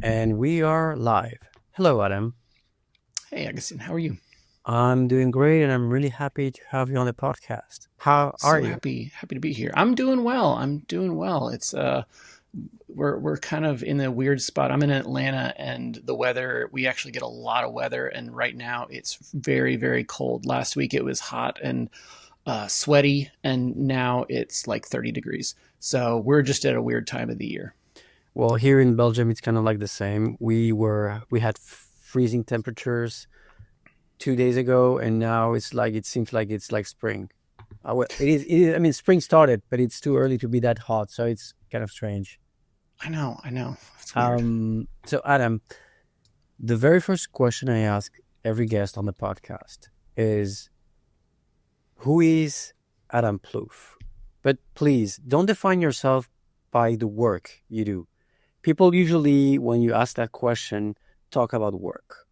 And we are live. Hello, Adam. Hey, Augustine, how are you? I'm doing great and I'm really happy to have you on the podcast. How are So you? happy to be here. I'm doing well. I'm doing well. It's we're kind of in a weird spot. I'm in Atlanta and the weather, we actually get a lot of weather and right now it's very cold. Last week it was hot and sweaty and now it's like 30 degrees. So we're just at a weird time of the year. Well, here in Belgium, it's kind of like the same. We had freezing temperatures 2 days ago, and now it seems like it's like spring. It is. I mean, spring started, but it's too early to be that hot, so it's kind of strange. I know. It's weird. So Adam, the very first question I ask every guest on the podcast is, who is Adam Plouff? But please don't define yourself by the work you do. People usually, when you ask that question, talk about work.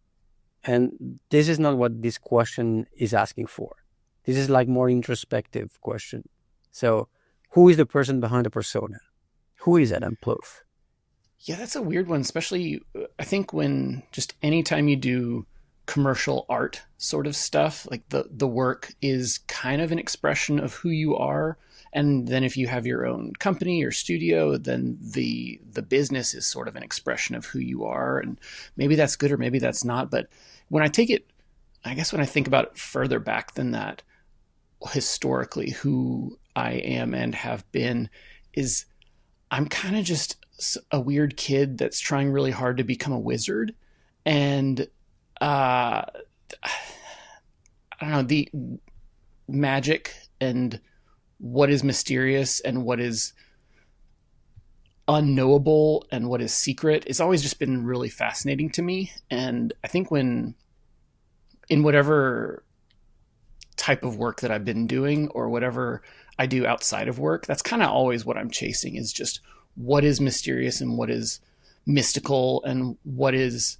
And this is not what this question is asking for. This is like more introspective question. So who is the person behind the persona? Who is Adam Plouff? Yeah, that's a weird one, especially I think when just anytime you do commercial art sort of stuff, like the work is kind of an expression of who you are. And then if you have your own company or studio, then the business is sort of an expression of who you are. And maybe that's good or maybe that's not. But when I take it, I guess when I think about it further back than that, historically, who I am and have been is I'm kind of just a weird kid that's trying really hard to become a wizard. And I don't know, the magic and what is mysterious and what is unknowable and what is secret, it's always just been really fascinating to me. And I think when in whatever type of work that I've been doing or whatever I do outside of work, that's kind of always what I'm chasing is just what is mysterious and what is mystical and what is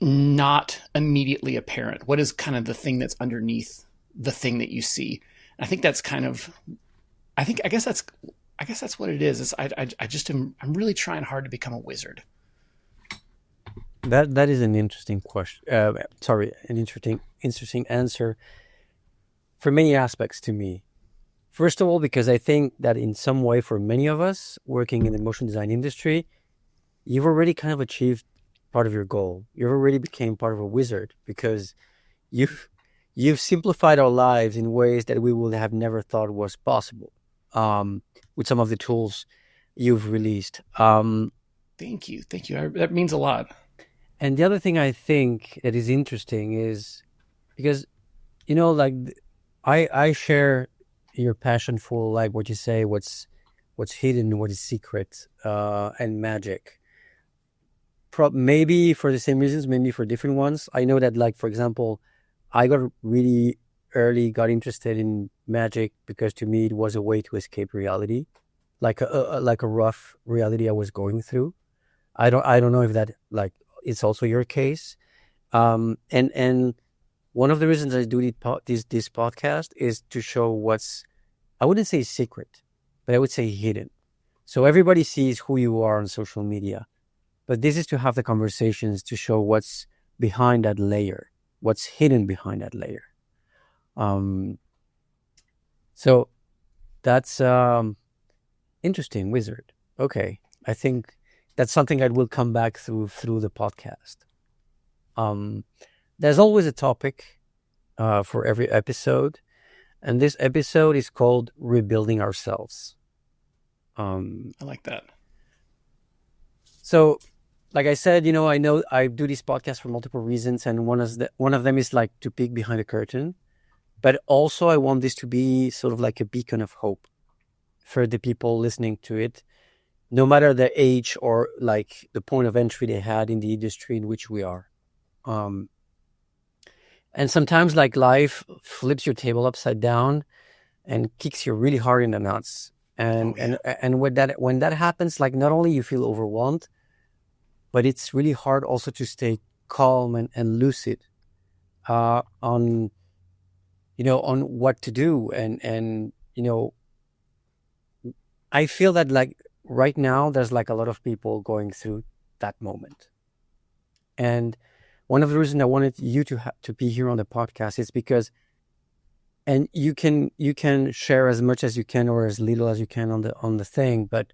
not immediately apparent. What is kind of the thing that's underneath the thing that you see? I think that's kind of I guess that's what it is. I just I'm really trying hard to become a wizard. That is an interesting question. Sorry, an interesting answer for many aspects to me. First of all, because I think that in some way, for many of us working in the motion design industry, you've already kind of achieved part of your goal. You've already became part of a wizard because you've you've simplified our lives in ways that we would have never thought was possible. With some of the tools you've released. Thank you. That means a lot. And the other thing I think that is interesting is because like I share your passion for, like, what you say, what's hidden, what is secret, and magic. Maybe for the same reasons, maybe for different ones. I know that, like, for example, I got interested in magic because to me it was a way to escape reality, like a rough reality I was going through. I don't know if that, like, it's also your case. And one of the reasons I do this podcast is to show what's, I wouldn't say secret, but I would say hidden. So everybody sees who you are on social media, but this is to have the conversations to show what's behind that layer, what's hidden behind that layer. Um, so that's interesting, wizard. Okay, I think that's something I will come back through the podcast. Um, there's always a topic for every episode, and this episode is called "Rebuilding Ourselves." Um, I like that. so, like I said, I know I do this podcast for multiple reasons, and one of them is like to peek behind the curtain, but also I want this to be sort of like a beacon of hope for the people listening to it, no matter the age or like the point of entry they had in the industry in which we are. Um, and sometimes, like, life flips your table upside down and kicks you really hard in the nuts. And Oh yeah. and when that happens, like, not only you feel overwhelmed, but it's really hard also to stay calm and lucid on on what to do. And I feel that, like, right now there's like a lot of people going through that moment. And one of the reasons I wanted you to be here on the podcast is because, and you can share as much as you can or as little as you can on the thing, but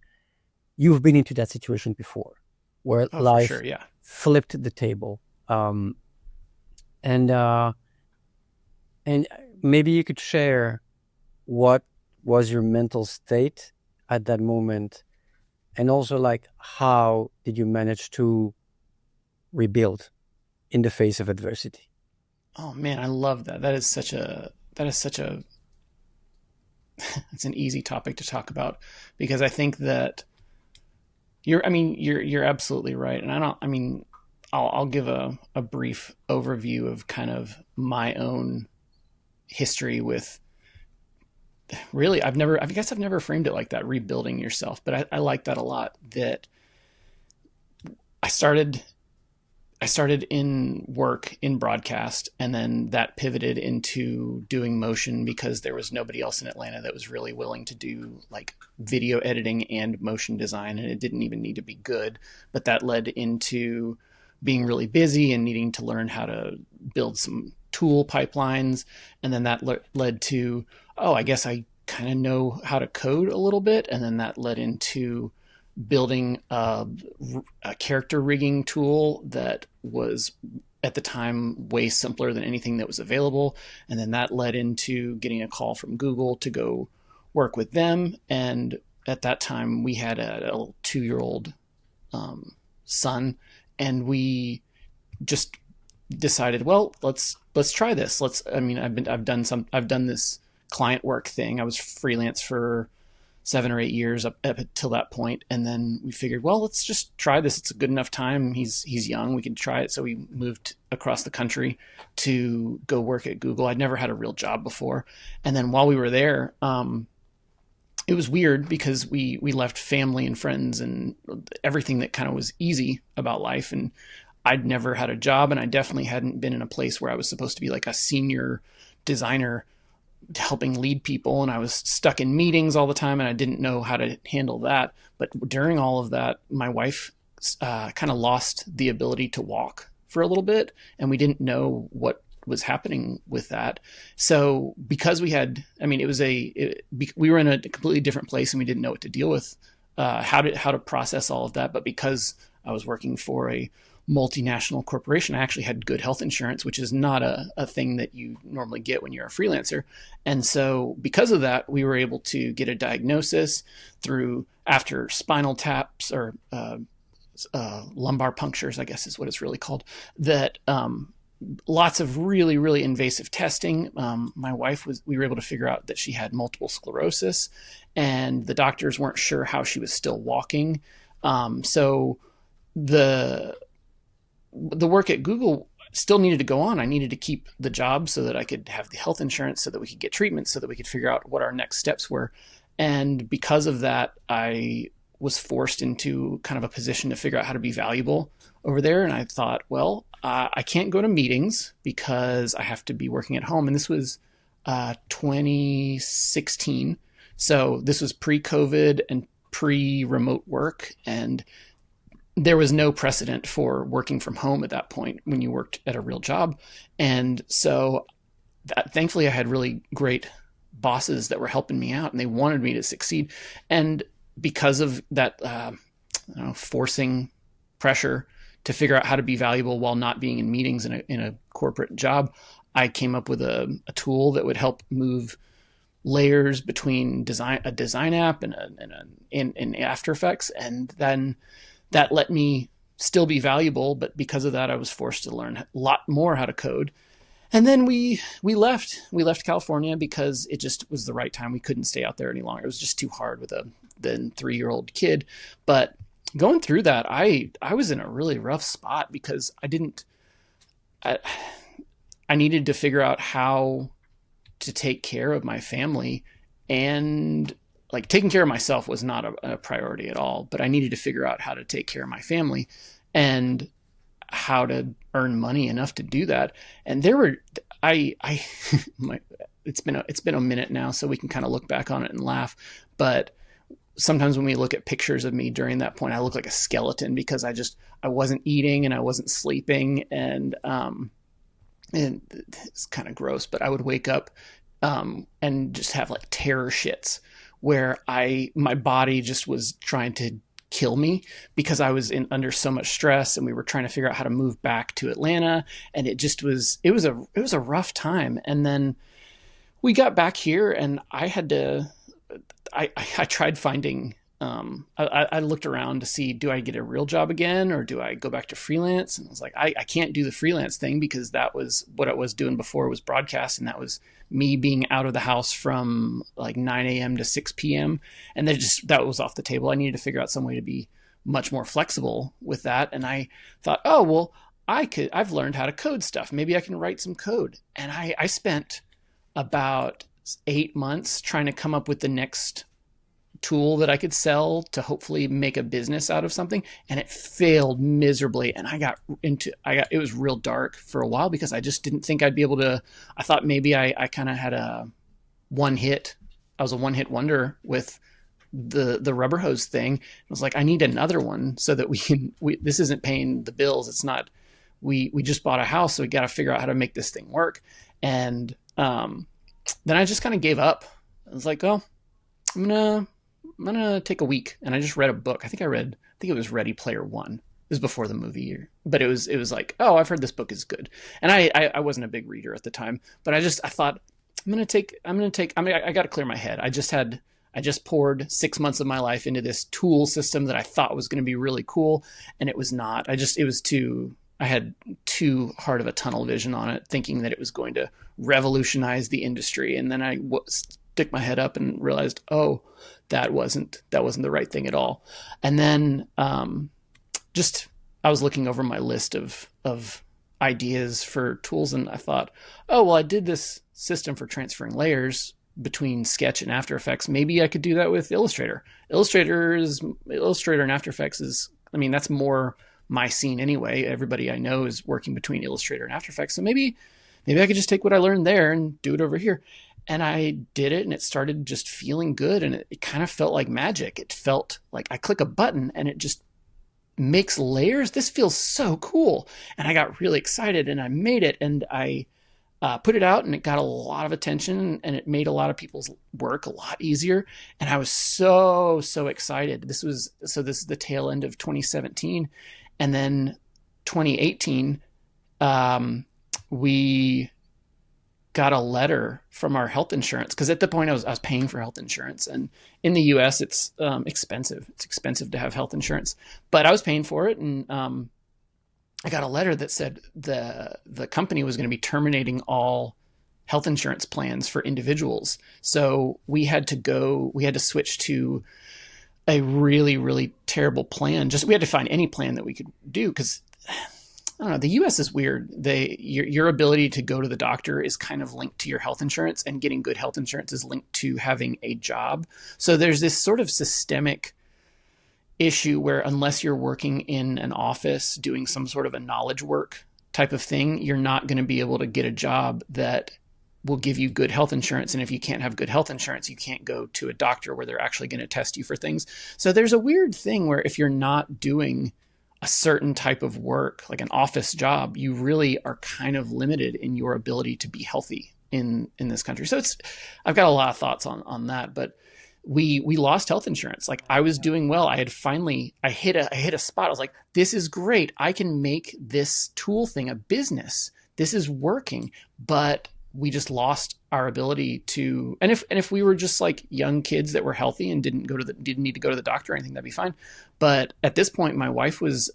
you've been into that situation before, where Oh, for life sure. Yeah. flipped the table, um, and and maybe you could share what was your mental state at that moment, and also like how did you manage to rebuild in the face of adversity? Oh man, I love that. That is such a it's an easy topic to talk about because I think that you're absolutely right. And I'll give a brief overview of kind of my own history with really I guess I've never framed it like that, rebuilding yourself, but I like that a lot. That I started I started in work in broadcast, and then that pivoted into doing motion because there was nobody else in Atlanta that was really willing to do like video editing and motion design, and it didn't even need to be good. But that led into being really busy and needing to learn how to build some tool pipelines, and then that led to, oh, I guess I kind of know how to code a little bit, and then that led into building a character rigging tool that was at the time way simpler than anything that was available. And then that led into getting a call from Google to go work with them. And at that time, we had a 2-year-old son, and we just decided, well, let's try this. I've done this client work thing. I was freelance for 7 or 8 years up until that point, and then we figured, well, let's just try this. It's a good enough time. He's young. We can try it. So we moved across the country to go work at Google. I'd never had a real job before, and then while we were there, it was weird because we left family and friends and everything that kind of was easy about life, and I'd never had a job, and I definitely hadn't been in a place where I was supposed to be like a senior designer helping lead people, and I was stuck in meetings all the time, and I didn't know how to handle that. But during all of that, my wife kind of lost the ability to walk for a little bit, and we didn't know what was happening with that. So because we were in a completely different place, and we didn't know what to deal with, how to process all of that. But because I was working for a multinational corporation, I actually had good health insurance, which is not a thing that you normally get when you're a freelancer. And so because of that, we were able to get a diagnosis after spinal taps or lumbar punctures, I guess is what it's really called, that lots of really, really invasive testing. We were able to figure out that she had multiple sclerosis, and the doctors weren't sure how she was still walking. So the work at Google still needed to go on. I needed to keep the job so that I could have the health insurance, so that we could get treatment, so that we could figure out what our next steps were. And because of that, I was forced into kind of a position to figure out how to be valuable over there. And I thought, well, I can't go to meetings because I have to be working at home. And this was 2016. So this was pre-COVID and pre-remote work. And there was no precedent for working from home at that point when you worked at a real job. And so thankfully I had really great bosses that were helping me out, and they wanted me to succeed. And because of that, forcing pressure to figure out how to be valuable while not being in meetings in a corporate job, I came up with a tool that would help move layers between a design app and After Effects. And then that let me still be valuable, but because of that, I was forced to learn a lot more how to code. And then we left California because it just was the right time. We couldn't stay out there any longer. It was just too hard with a then 3-year-old kid. But going through that, I was in a really rough spot because I needed to figure out how to take care of my family, and like taking care of myself was not a priority at all, but I needed to figure out how to take care of my family and how to earn money enough to do that. And it's been a minute now, so we can kind of look back on it and laugh. But sometimes when we look at pictures of me during that point, I look like a skeleton because I wasn't eating and I wasn't sleeping, and it's kind of gross, but I would wake up and just have like terror shits where my body just was trying to kill me because I was under so much stress, and we were trying to figure out how to move back to Atlanta, and it was a rough time. And then we got back here, and I tried finding, I looked around to see, do I get a real job again or do I go back to freelance? And I was like, I can't do the freelance thing because that was what I was doing before, was broadcast. And that was me being out of the house from like 9 a.m. to 6 p.m. And that was off the table. I needed to figure out some way to be much more flexible with that. And I thought, oh, well, I've learned how to code stuff. Maybe I can write some code. And I spent about 8 months trying to come up with the next tool that I could sell to hopefully make a business out of something. And it failed miserably. And it was real dark for a while because I just didn't think I'd be able to. I thought maybe I kind of had I was a one hit wonder with the rubber hose thing. I was like, I need another one so that this isn't paying the bills. It's not, we just bought a house, so we got to figure out how to make this thing work. And then I just kind of gave up. I was like, oh, I'm gonna take a week. And I just read a book. I think it was Ready Player One. It was before the movie, but it was like, oh, I've heard this book is good. And I wasn't a big reader at the time, but I thought I got to clear my head. I just poured 6 months of my life into this tool system that I thought was going to be really cool. And it was not. I had too hard of a tunnel vision on it, thinking that it was going to revolutionize the industry. And then I stick my head up and realized, oh, that wasn't the right thing at all. And then I was looking over my list of ideas for tools, and I thought, oh, well, I did this system for transferring layers between Sketch and After Effects. Maybe I could do that with Illustrator. Illustrator and After Effects that's more my scene anyway. Everybody I know is working between Illustrator and After Effects. So maybe I could just take what I learned there and do it over here. And I did it, and it started just feeling good. And it kind of felt like magic. It felt like I click a button and it just makes layers. This feels so cool. And I got really excited, and I made it, and I put it out, and it got a lot of attention, and it made a lot of people's work a lot easier. And I was so excited. This is the tail end of 2017. And then 2018, we got a letter from our health insurance, because at the point I was paying for health insurance, and in the US it's expensive. It's expensive to have health insurance, but I was paying for it. And I got a letter that said the company was going to be terminating all health insurance plans for individuals. So we had to switch to a really, really terrible plan. We had to find any plan that we could do, because I don't know, the US is weird. Your ability to go to the doctor is kind of linked to your health insurance, and getting good health insurance is linked to having a job. So there's this sort of systemic issue where, unless you're working in an office doing some sort of a knowledge work type of thing, you're not going to be able to get a job that will give you good health insurance. And if you can't have good health insurance, you can't go to a doctor where they're actually going to test you for things. So there's a weird thing where if you're not doing a certain type of work, like an office job, you really are kind of limited in your ability to be healthy in this country. So I've got a lot of thoughts on that, but we lost health insurance. Like, I was doing well. I hit a spot. I was like, this is great. I can make this tool thing a business. This is working. But we just lost our ability to, and if we were just like young kids that were healthy and didn't need to go to the doctor or anything, that'd be fine. But at this point, my wife was,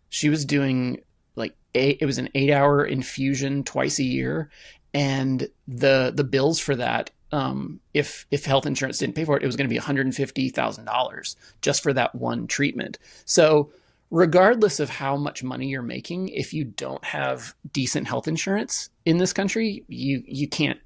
she was doing like it was an 8-hour infusion twice a year. And the bills for that, if health insurance didn't pay for it, it was going to be $150,000 just for that one treatment. So regardless of how much money you're making, if you don't have decent health insurance in this country, you can't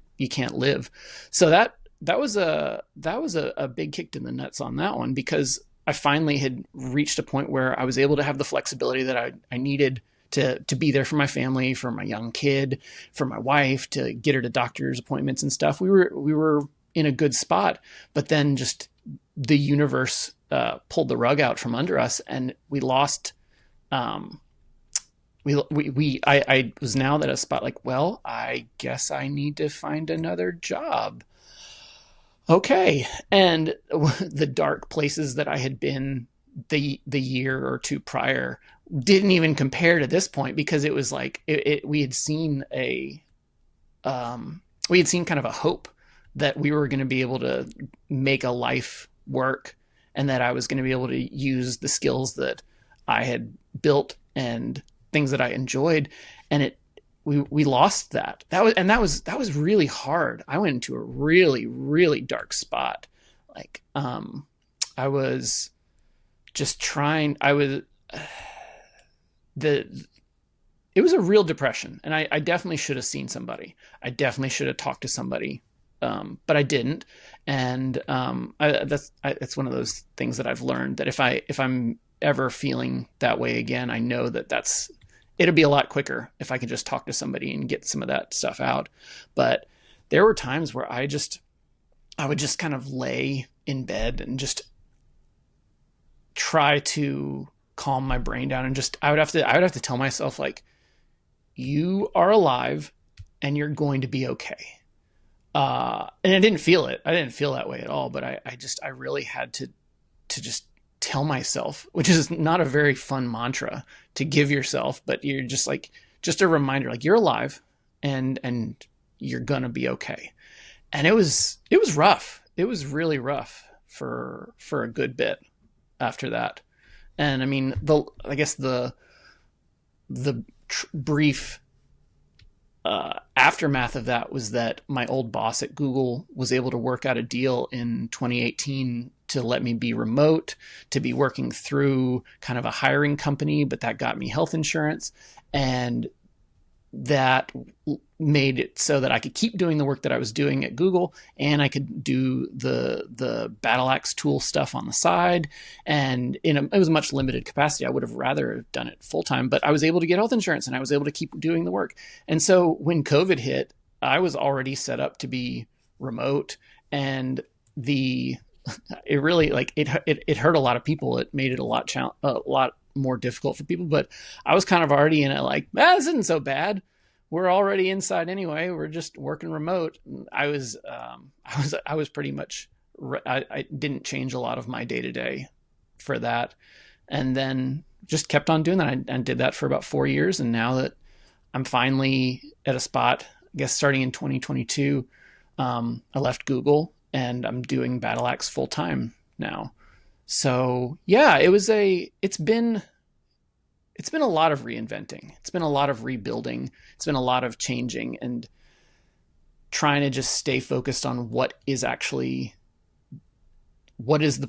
live. So that was a big kick in the nuts on that one, because I finally had reached a point where I was able to have the flexibility that I needed to be there for my family, for my young kid, for my wife, to get her to doctor's appointments and stuff. We were in a good spot, but then just the universe pulled the rug out from under us, and we lost. Um, I was now at a spot like, well, I guess I need to find another job. Okay, and the dark places that I had been the year or two prior didn't even compare to this point, because it was like we had seen kind of a hope that we were going to be able to make a life work, and that I was going to be able to use the skills that I had built and things that I enjoyed. And we lost that. That was really hard. I went into a really, really dark spot. Like, I was just trying, it was a real depression, and I definitely should have seen somebody. I definitely should have talked to somebody, but I didn't. And that's one of those things that I've learned, that if I'm ever feeling that way again, I know that it'll be a lot quicker if I can just talk to somebody and get some of that stuff out. But there were times where I would just kind of lay in bed and just try to calm my brain down, and just I would have to tell myself, like, you are alive and you're going to be okay. And I didn't feel it. I didn't feel that way at all, but I really had to just tell myself, which is not a very fun mantra to give yourself, but you're just like, just a reminder, like, you're alive and you're going to be okay. And it was rough. It was really rough for a good bit after that. And I mean, I guess the brief aftermath of that was that my old boss at Google was able to work out a deal in 2018 to let me be remote, to be working through kind of a hiring company, but that got me health insurance. And that made it so that I could keep doing the work that I was doing at Google, and I could do the Battle Axe tool stuff on the side. And it was a much limited capacity. I would have rather done it full time, but I was able to get health insurance, and I was able to keep doing the work. And so when COVID hit, I was already set up to be remote, and it really, like, it hurt a lot of people. It made it a lot more difficult for people, but I was kind of already in it, like, this isn't so bad. We're already inside anyway. We're just working remote. I was pretty much, I didn't change a lot of my day to day for that. And then just kept on doing that. I did that for about 4 years. And now that I'm finally at a spot, I guess starting in 2022, I left Google and I'm doing Battle Axe full time now. So yeah, it's been a lot of reinventing. It's been a lot of rebuilding. It's been a lot of changing and trying to just stay focused on what is the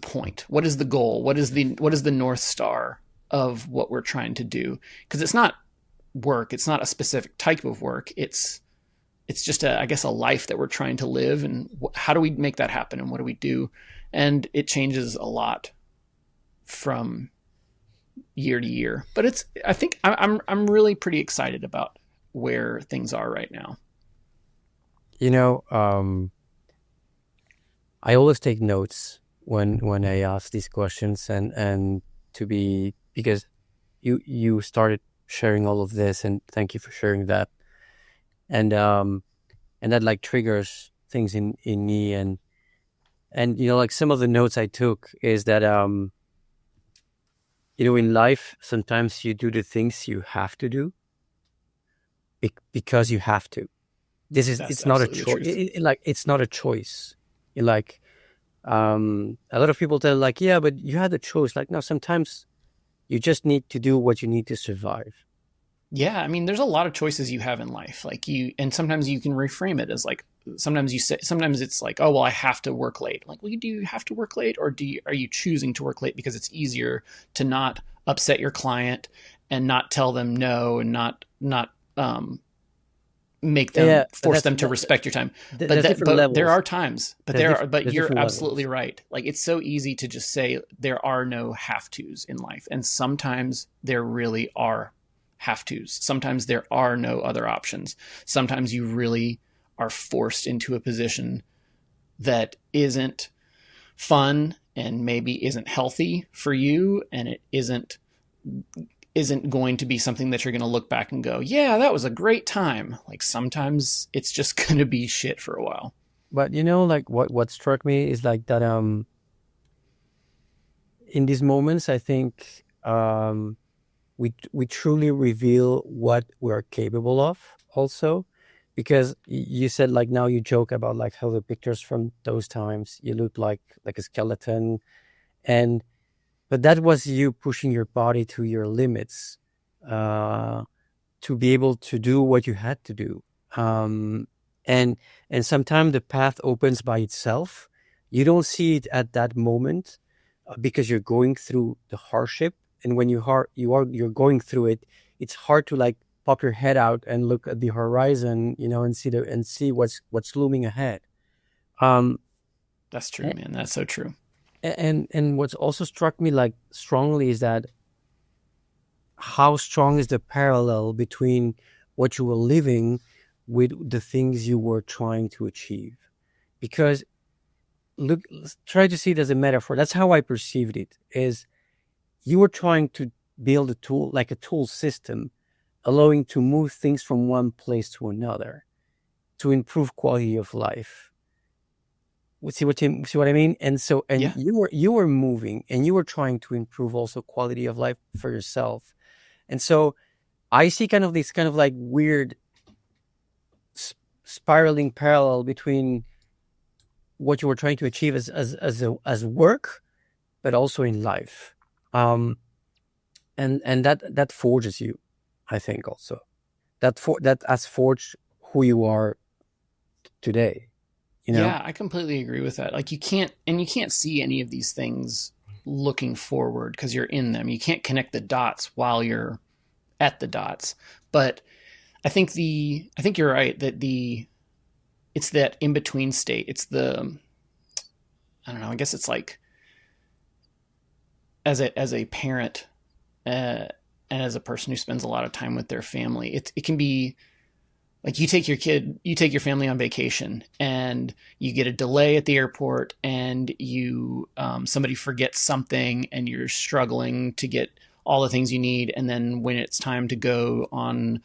point? What is the goal? What is the North Star of what we're trying to do? Because it's not work. It's not a specific type of work. It's just I guess a life that we're trying to live, and how do we make that happen, and what do we do? And it changes a lot from year to year, but I think I'm really pretty excited about where things are right now. You know, I always take notes when I ask these questions, and because you started sharing all of this, and thank you for sharing that. And that, like, triggers things in me, and like, some of the notes I took is that in life, sometimes you do the things you have to do because you have to. It's not a choice. It's not a choice. Like, a lot of people tell, like, yeah, but you had a choice. Like, no, sometimes you just need to do what you need to survive. Yeah, I mean, there's a lot of choices you have in life. And sometimes you can reframe it as, like, sometimes it's like, oh, well, I have to work late. Like, well, do you have to work late, or are you choosing to work late because it's easier to not upset your client and not tell them no, and not make them force them to respect your time? But there are times, but you're absolutely right. Like, it's so easy to just say there are no have tos in life, and sometimes there really are have tos. Sometimes there are no other options. Sometimes you really are forced into a position that isn't fun and maybe isn't healthy for you, and it isn't going to be something that you're going to look back and go, yeah, that was a great time. Like sometimes it's just going to be shit for a while. But you know, like what struck me is like that in these moments, I think we truly reveal what we're capable of also, because you said like now you joke about like how the pictures from those times you look like a skeleton, and but that was you pushing your body to your limits, uh to be able to do what you had to do. Um, and sometimes the path opens by itself. You don't see it at that moment because you're going through the hardship. And when you're going through it, it's hard to like pop your head out and look at the horizon, and see what's looming ahead. Um, That's true, man. That's so true. and what's also struck me like strongly is that how strong is the parallel between what you were living with the things you were trying to achieve. Because look, try to see it as a metaphor. That's how I perceived it. Is you were trying to build a tool, like a tool system, allowing to move things from one place to another to improve quality of life. See what I mean? And so, and Yeah. you were moving, and you were trying to improve also quality of life for yourself. And so I see kind of this kind of like weird spiraling parallel between what you were trying to achieve as work, but also in life. Um, and that forges you, I think also that has forged who you are today. You know? Yeah, I completely agree with that. Like you can't see any of these things looking forward because you're in them. You can't connect the dots while you're at the dots. But I think you're right that it's that in between state. It's the I don't know. I guess it's like as a parent and as a person who spends a lot of time with their family, it can be like you take your family on vacation, and you get a delay at the airport, and you somebody forgets something, and you're struggling to get all the things you need, and then when it's time to go on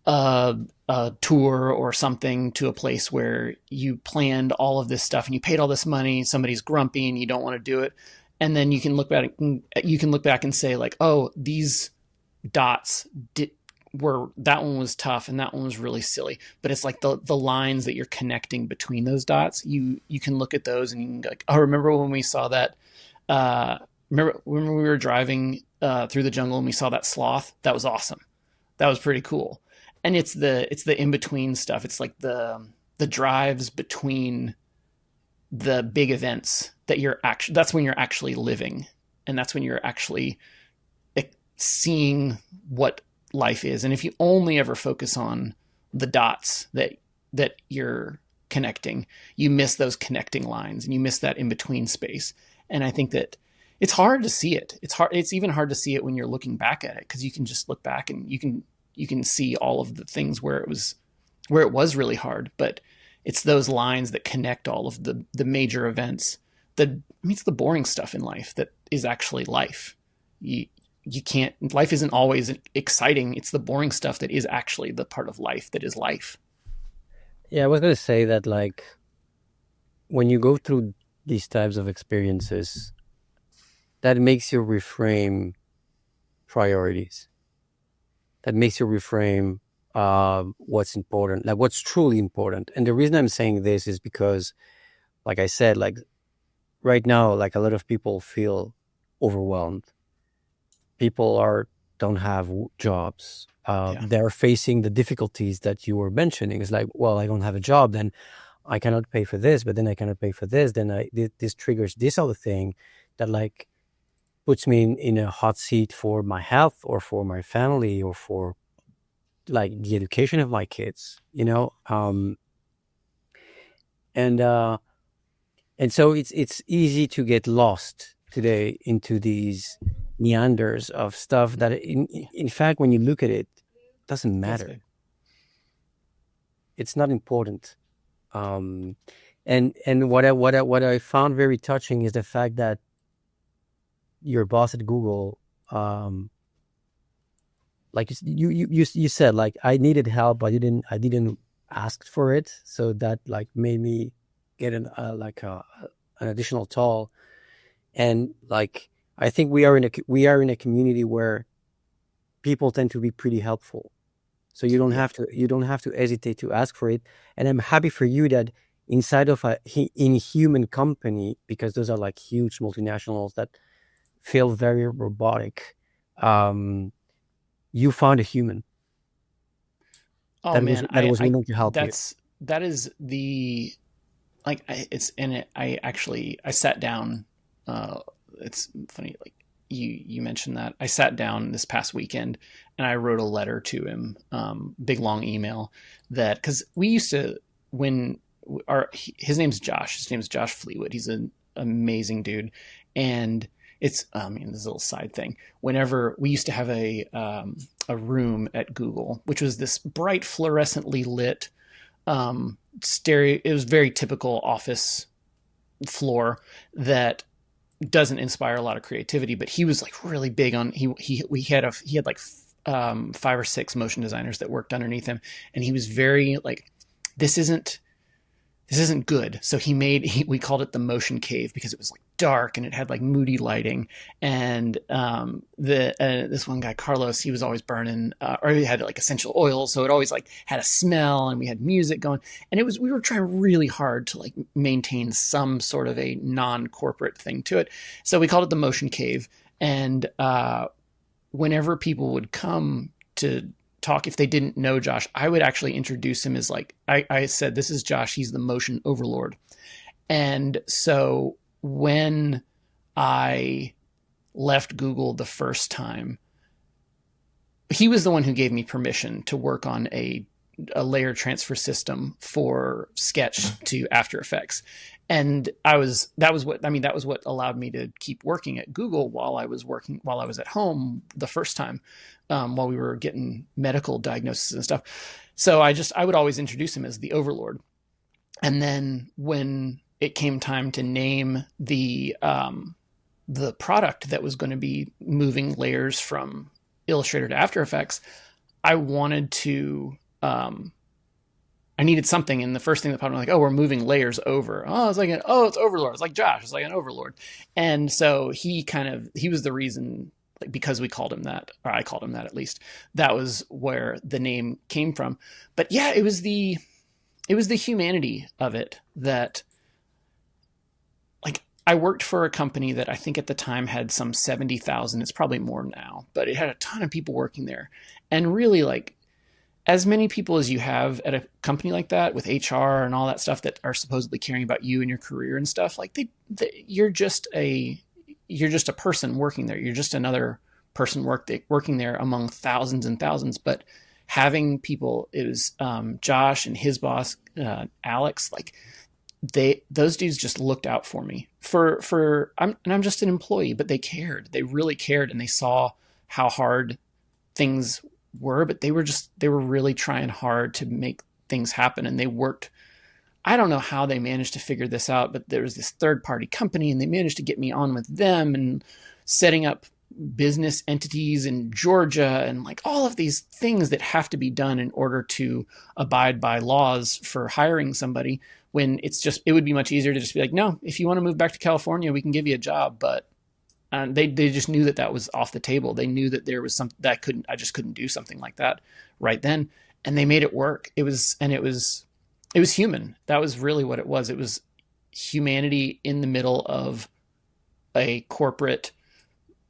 a tour or something to a place where you planned all of this stuff and you paid all this money, somebody's grumpy and you don't want to do it, and then you can look back and say like, oh, these dots were that one was tough and that one was really silly, but it's like the lines that you're connecting between those dots. You can look at those and you can go like, oh, remember when we saw that? Uh, remember when we were driving through the jungle and we saw that sloth? That was awesome. That was pretty cool. And it's the in between stuff. It's like the drives between the big events that you're actually that's when you're actually living, and that's when you're actually seeing what life is. And if you only ever focus on the dots that you're connecting, you miss those connecting lines and you miss that in between space. And I think that it's hard to see it. It's even hard to see it when you're looking back at it, because you can just look back and you can see all of the things where it was really hard, but it's those lines that connect all of the major events. It's the boring stuff in life that is actually life. You can't, life isn't always exciting. It's the boring stuff that is actually the part of life that is life. Yeah, I was gonna say that like when you go through these types of experiences, that makes you reframe priorities. That makes you reframe what's important, like what's truly important. And the reason I'm saying this is because, like I said, like right now, like a lot of people feel overwhelmed. People don't have jobs. Yeah. They're facing the difficulties that you were mentioning. It's like, well, I don't have a job, then I cannot pay for this, but then I cannot pay for this. Then this triggers this other thing that like puts me in a hot seat for my health or for my family or for like the education of my kids. And so it's easy to get lost today into these meanders of stuff that in fact when you look at it doesn't Yes, matter. babe. It's not important. um And what I found very touching is the fact that your boss at Google, um, like you said, like I needed help, but I didn't ask for it, so that like made me get an additional toll. And like I think we are in a community where people tend to be pretty helpful, so you don't Yeah. have to hesitate to ask for it. And I'm happy for you that inside of in human company, because those are like huge multinationals that feel very robotic, um you found a human Oh that was man, that I was I willing to help you. that is the like it's in it. I actually I sat down. It's funny, like you mentioned that I sat down this past weekend and I wrote a letter to him, big long email that because we used to when our his name's Josh. His name's Josh Fleetwood. He's an amazing dude, and it's I mean this little side thing. Whenever we used to have a room at Google, which was this bright fluorescently lit stereo. It was very typical office floor that doesn't inspire a lot of creativity. But he was like really big on he had like five or six motion designers that worked underneath him, and he was very like this isn't this isn't good. So we called it the motion cave because it was like dark and it had like moody lighting. And the this one guy Carlos, he was always burning, or he had like essential oils, so it always like had a smell. And we had music going, and it was we were trying really hard to like maintain some sort of a non-corporate thing to it. So we called it the motion cave. And whenever people would come to talk, if they didn't know Josh, I would actually introduce him as like I said, this is Josh, he's the motion overlord. And so when I left Google the first time, he was the one who gave me permission to work on a layer transfer system for Sketch to After Effects. And that was what allowed me to keep working at Google while I was at home the first time, while we were getting medical diagnoses and stuff. So I would always introduce him as the overlord. And then when it came time to name the product that was going to be moving layers from Illustrator to After Effects, I wanted to I needed something, and the first thing that popped up, like, oh, we're moving layers over. Oh, it's like it's Overlord. It's like Josh. It's like an Overlord. And so he was the reason, like because we called him that, or I called him that at least. That was where the name came from. But yeah, it was the humanity of it that, like, I worked for a company that I think at the time had some 70,000. It's probably more now, but it had a ton of people working there, and really like as many people as you have at a company like that with HR and all that stuff that are supposedly caring about you and your career and stuff, like you're just a person working there. You're just another person working there among thousands and thousands. But having people, it was Josh and his boss Alex, like those dudes just looked out for me. I'm just an employee, but they cared. They really cared, and they saw how hard things were, but they were really trying hard to make things happen. And they worked, I don't know how they managed to figure this out, but there was this third party company and they managed to get me on with them and setting up business entities in Georgia and like all of these things that have to be done in order to abide by laws for hiring somebody, when it would be much easier to just be like, no, if you want to move back to California, we can give you a job. But they just knew that was off the table. They knew that there was something that I just couldn't do something like that right then, and they made it work. It was human. That was really what it was. It was humanity in the middle of a corporate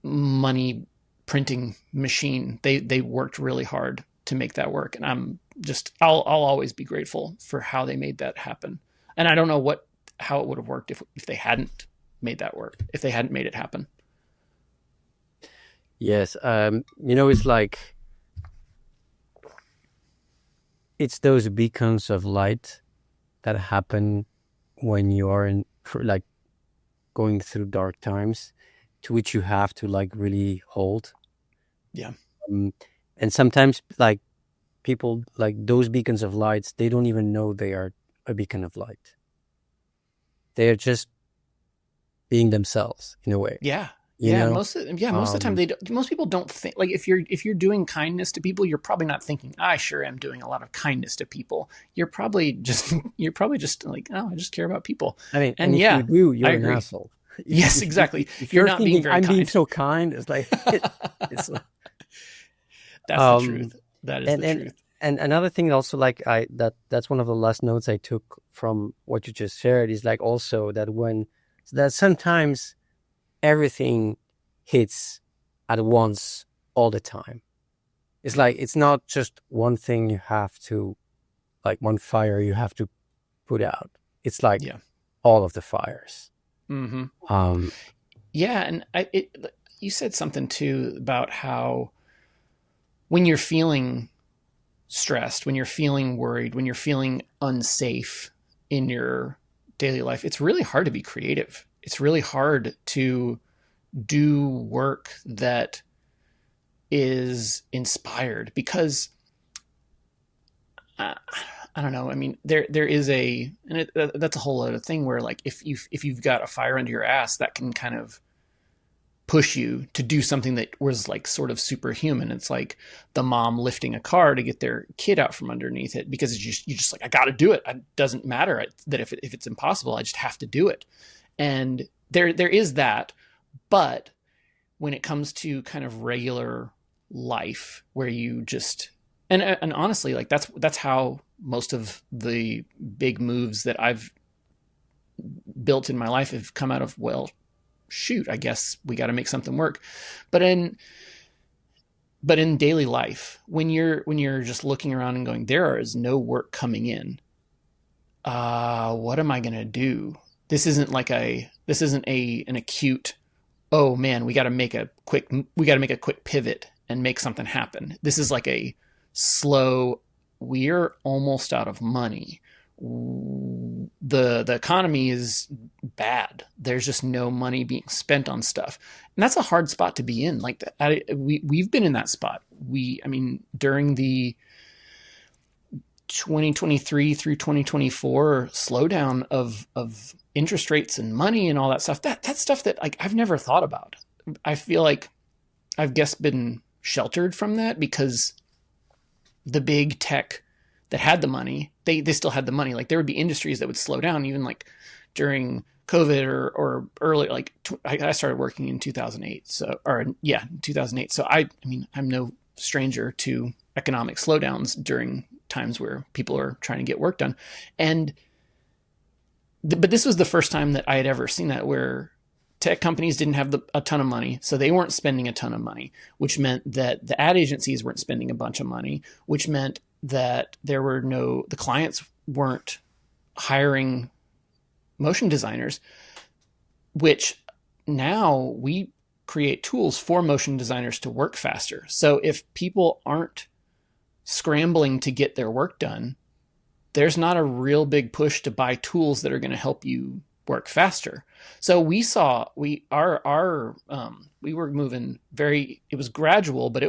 money printing machine. They worked really hard to make that work, and I'll always be grateful for how they made that happen. And I don't know how it would have worked if they hadn't made that work, if they hadn't made it happen. Yes, it's like it's those beacons of light that happen when you are like going through dark times, to which you have to like really hold. Yeah. Um, and sometimes like people, like those beacons of lights, they don't even know they are a beacon of light. they're just being themselves in a way, Yeah. you Yeah, know? most of the time Um, most people don't think, like, if you're doing kindness to people, you're probably not thinking, I sure am doing a lot of kindness to people. You're probably just you're probably just like, oh, I just care about people. I mean, and And if you yeah, do, I you're an agree. asshole. Yes, exactly. If You're you're not being thinking very I'm being kind. so kind, it's like it's That's the um truth. That is and the truth. another thing also, like that's one of the last notes I took from what you just shared, is like also that that sometimes everything hits at once all the time. It's Yeah. like it's not just one thing you have to, like one fire you have to put out. It's like Yeah. all of the fires. Mm-hmm. Um, Yeah, and you said something too about how when you're feeling stressed, when you're feeling worried, when you're feeling unsafe in your daily life, it's really hard to be creative. It's really hard to do work that is inspired because uh, I don't know. I mean, there is that's a whole other thing where, like, if you've got a fire under your ass, that can kind of push you to do something that was like sort of superhuman. It's like the mom lifting a car to get their kid out from underneath it because you're just like, I got to do it. It doesn't matter that if it's impossible, I just have to do it. And there is that. But when it comes to kind of regular life where you just, and honestly, like that's how most of the big moves that I've built in my life have come out of, well, shoot, I guess we got to make something work. But in daily life, when you're just looking around and going, there is no work coming in. What am I gonna do? This isn't an acute, oh man, we got to make a quick pivot and make something happen. This is like a slow, we're almost out of money. The economy is bad. There's just no money being spent on stuff, and that's a hard spot to be in. Like we've been in that spot. I mean, during the 2023 through 2024 slowdown of interest rates and money and all that stuff. That's stuff that, like, I've never thought about. I feel like I've guess been sheltered from that because the big tech that had the money, they still had the money. Like, there would be industries that would slow down, even like during COVID or early, like I started working in 2008. So, or yeah, 2008. So I mean, I'm no stranger to economic slowdowns during times where people are trying to get work done. And, but this was the first time that I had ever seen that, where tech companies didn't have a ton of money, so they weren't spending a ton of money, which meant that the ad agencies weren't spending a bunch of money, which meant that the clients weren't hiring motion designers, which now we create tools for motion designers to work faster. So if people aren't scrambling to get their work done, there's not a real big push to buy tools that are going to help you work faster. So we were moving it was gradual, but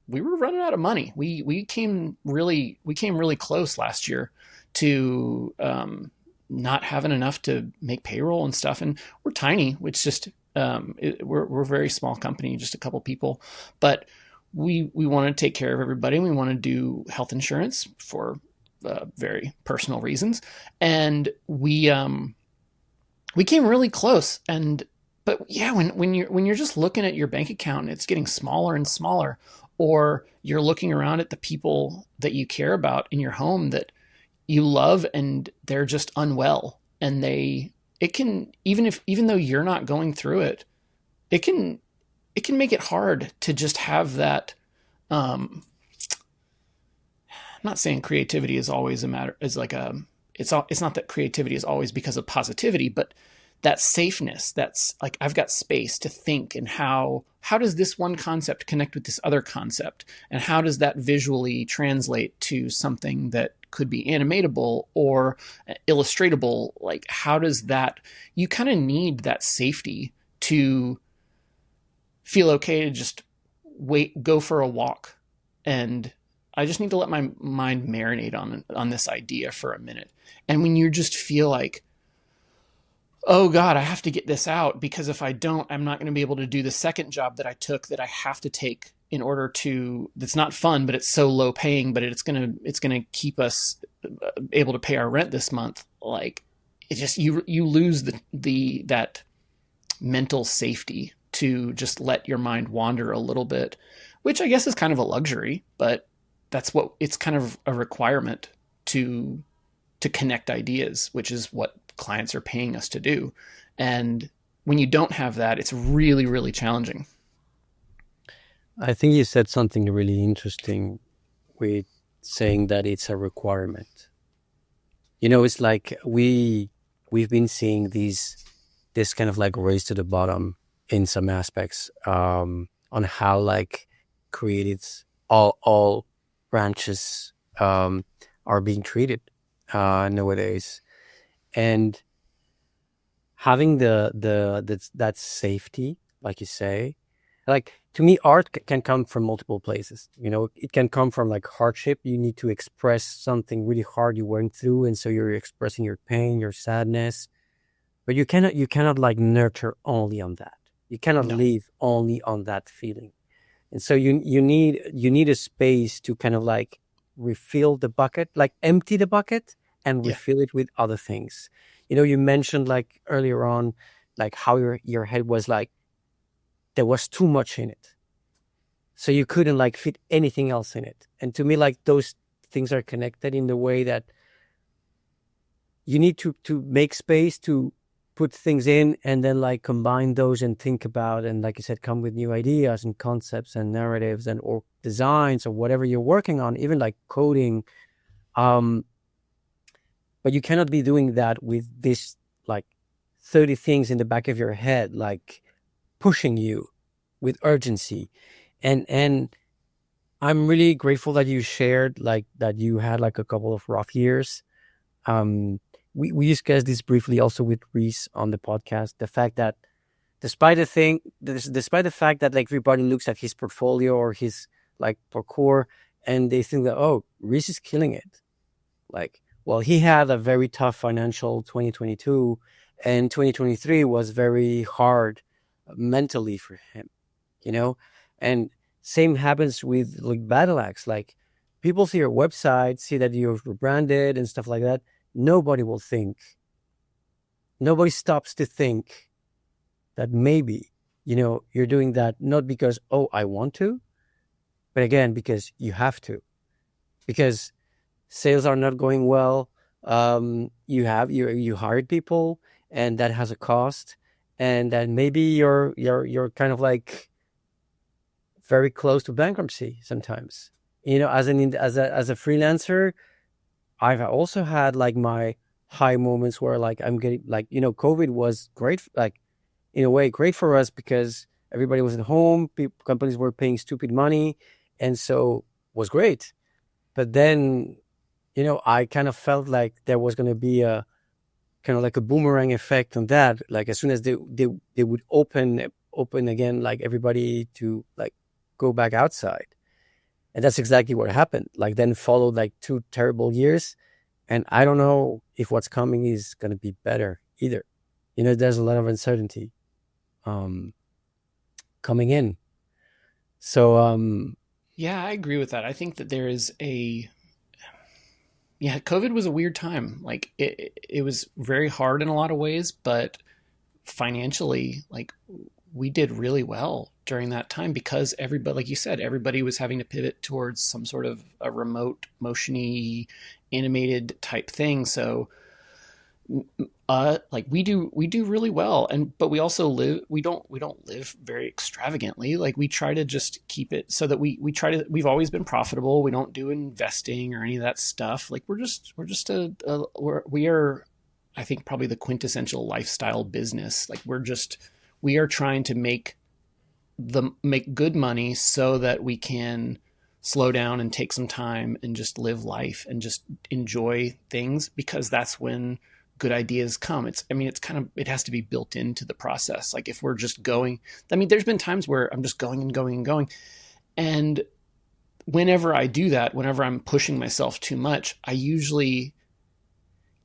we were running out of money. We came really close last year to not having enough to make payroll and stuff. And we're tiny. It's just we're a very small company, just a couple people, but we want to take care of everybody. And we want to do health insurance for very personal reasons. And we came really close. But yeah, when you're just looking at your bank account and it's getting smaller and smaller, or you're looking around at the people that you care about in your home that you love and they're just unwell, and it can, even though you're not going through it, it can make it hard to just have that. I'm not saying creativity is always it's not that creativity is always because of positivity, but that safeness, that's like, I've got space to think, and how does this one concept connect with this other concept, and how does that visually translate to something that could be animatable or illustratable? Like, how does that, you kind of need that safety to feel okay to just go for a walk, and I just need to let my mind marinate on this idea for a minute. And when you just feel like, oh God, I have to get this out because if I don't, I'm not going to be able to do the second job that I took that I have to take in order to, that's not fun, but it's so low paying, but it's going to keep us able to pay our rent this month. Like it just, you lose that mental safety to just let your mind wander a little bit, which I guess is kind of a luxury, but that's what it's kind of a requirement to connect ideas, which is what clients are paying us to do. And when you don't have that, it's really, really challenging. I think you said something really interesting with saying that it's a requirement. It's like we've been seeing this kind of like race to the bottom in some aspects, on how like creatives, all branches, are being treated nowadays, and having that safety, like you say, like to me, art can come from multiple places. It can come from like hardship. You need to express something really hard you went through, and so you're expressing your pain, your sadness. But you cannot like nurture only on that. You cannot No. live only on that feeling. And so you need a space to kind of like refill the bucket, like empty the bucket and Yeah. refill it with other things. You mentioned like earlier on, like how your head was like there was too much in it. So you couldn't like fit anything else in it. And to me, like those things are connected in the way that you need to make space to put things in and then like combine those and think about, and like you said, come with new ideas and concepts and narratives and or designs or whatever you're working on, even like coding. um but you cannot be doing that with this like 30 things in the back of your head, like pushing you with urgency. And I'm really grateful that you shared like that you had like a couple of rough years. um we discussed this briefly also with Reese on the podcast, the fact that despite the fact that like everybody looks at his portfolio or his like parkour and they think that, oh, Reese is killing it. Like, well, he had a very tough financial 2022, and 2023 was very hard mentally for him, you know? And same happens with like Battle Axe. Like, people see your website, see that you're rebranded and stuff like that. Nobody will think, nobody stops to think that maybe, you're doing that not because, oh, I want to, but again, because you have to, because sales are not going well. You hired people, and that has a cost, and that maybe you're kind of like very close to bankruptcy sometimes. As a freelancer, I've also had like my high moments where like I'm getting like, COVID was great, like in a way great for us because everybody was at home, companies were paying stupid money, and so was great. But then, I kind of felt like there was going to be a kind of like a boomerang effect on that. Like as soon as they would open again, like everybody to like go back outside. And that's exactly what happened. Like then followed like 2 terrible years. And I don't know if what's coming is going to be better either. There's a lot of uncertainty um, coming in. So, Yeah, I agree with that. I think that yeah, COVID was a weird time. Like it was very hard in a lot of ways, but financially, like we did really well during that time because everybody, like you said, everybody was having to pivot towards some sort of a remote motiony animated type thing. So like we do really well, and but we also we don't live very extravagantly. Like we try to just keep it so that we try to, we've always been profitable. We don't do investing or any of that stuff. Like we're just we are, I think, probably the quintessential lifestyle business. Like we are trying to make good money so that we can slow down and take some time and just live life and just enjoy things, because that's when good ideas come. It's kind of, it has to be built into the process. Like if we're just going, there's been times where I'm just going and going and going. And whenever I do that, whenever I'm pushing myself too much, I usually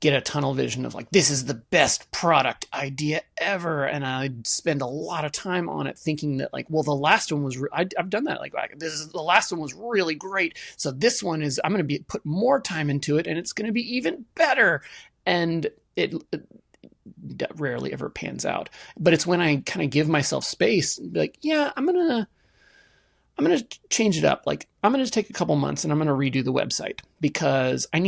get a tunnel vision of like, this is the best product idea ever. And I'd spend a lot of time on it thinking that like, well, the last one was, I've done that. Like, the last one was really great. So this one is, I'm going to put more time into it and it's going to be even better. And it rarely ever pans out. But it's when I kind of give myself space, like, yeah, I'm going to change it up. Like, I'm going to take a couple months and I'm going to redo the website because I'm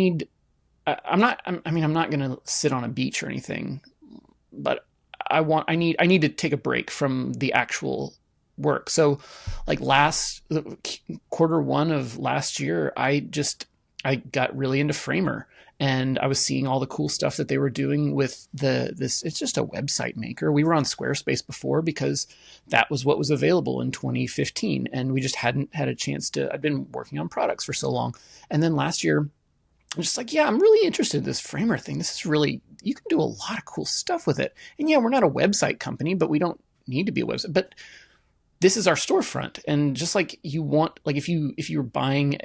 not going to sit on a beach or anything, but I need to take a break from the actual work. So like Q1 of last year, I got really into Framer and I was seeing all the cool stuff that they were doing with it's just a website maker. We were on Squarespace before because that was what was available in 2015. And we just hadn't had a chance I'd been working on products for so long. And then last year, I'm just like, yeah, I'm really interested in this Framer thing. This is really, you can do a lot of cool stuff with it. And yeah, we're not a website company, but we don't need to be a website. But this is our storefront. And just like you want, like if you're buying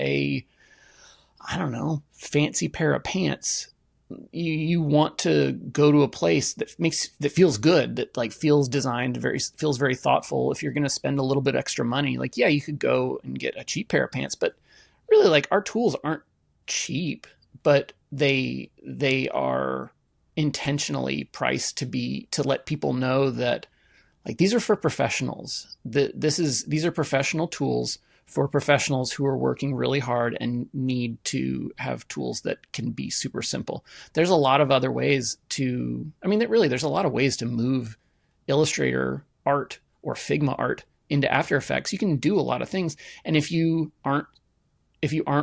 I don't know, fancy pair of pants, you want to go to a place that feels good, that like feels designed feels very thoughtful. If you're going to spend a little bit extra money, like, yeah, you could go and get a cheap pair of pants, but really like our tools aren't cheap, but they are intentionally priced to let people know that like these are for professionals. These are professional tools for professionals who are working really hard and need to have tools that can be super simple. There's a lot of other ways there's a lot of ways to move Illustrator art or Figma art into After Effects. You can do a lot of things. And if you aren't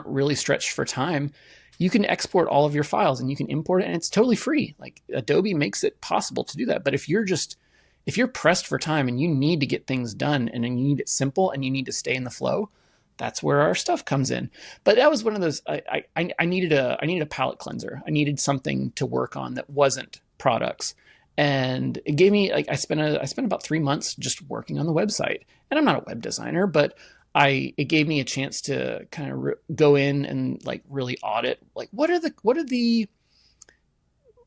really stretched for time, you can export all of your files and you can import it and it's totally free. Like Adobe makes it possible to do that. But if you're pressed for time and you need to get things done and then you need it simple and you need to stay in the flow, that's where our stuff comes in. But that was one of those, I needed a palette cleanser. I needed something to work on that wasn't products. And it gave me, like, I spent about 3 months just working on the website. And I'm not a web designer, but it gave me a chance to kind of go in and like really audit, like what are the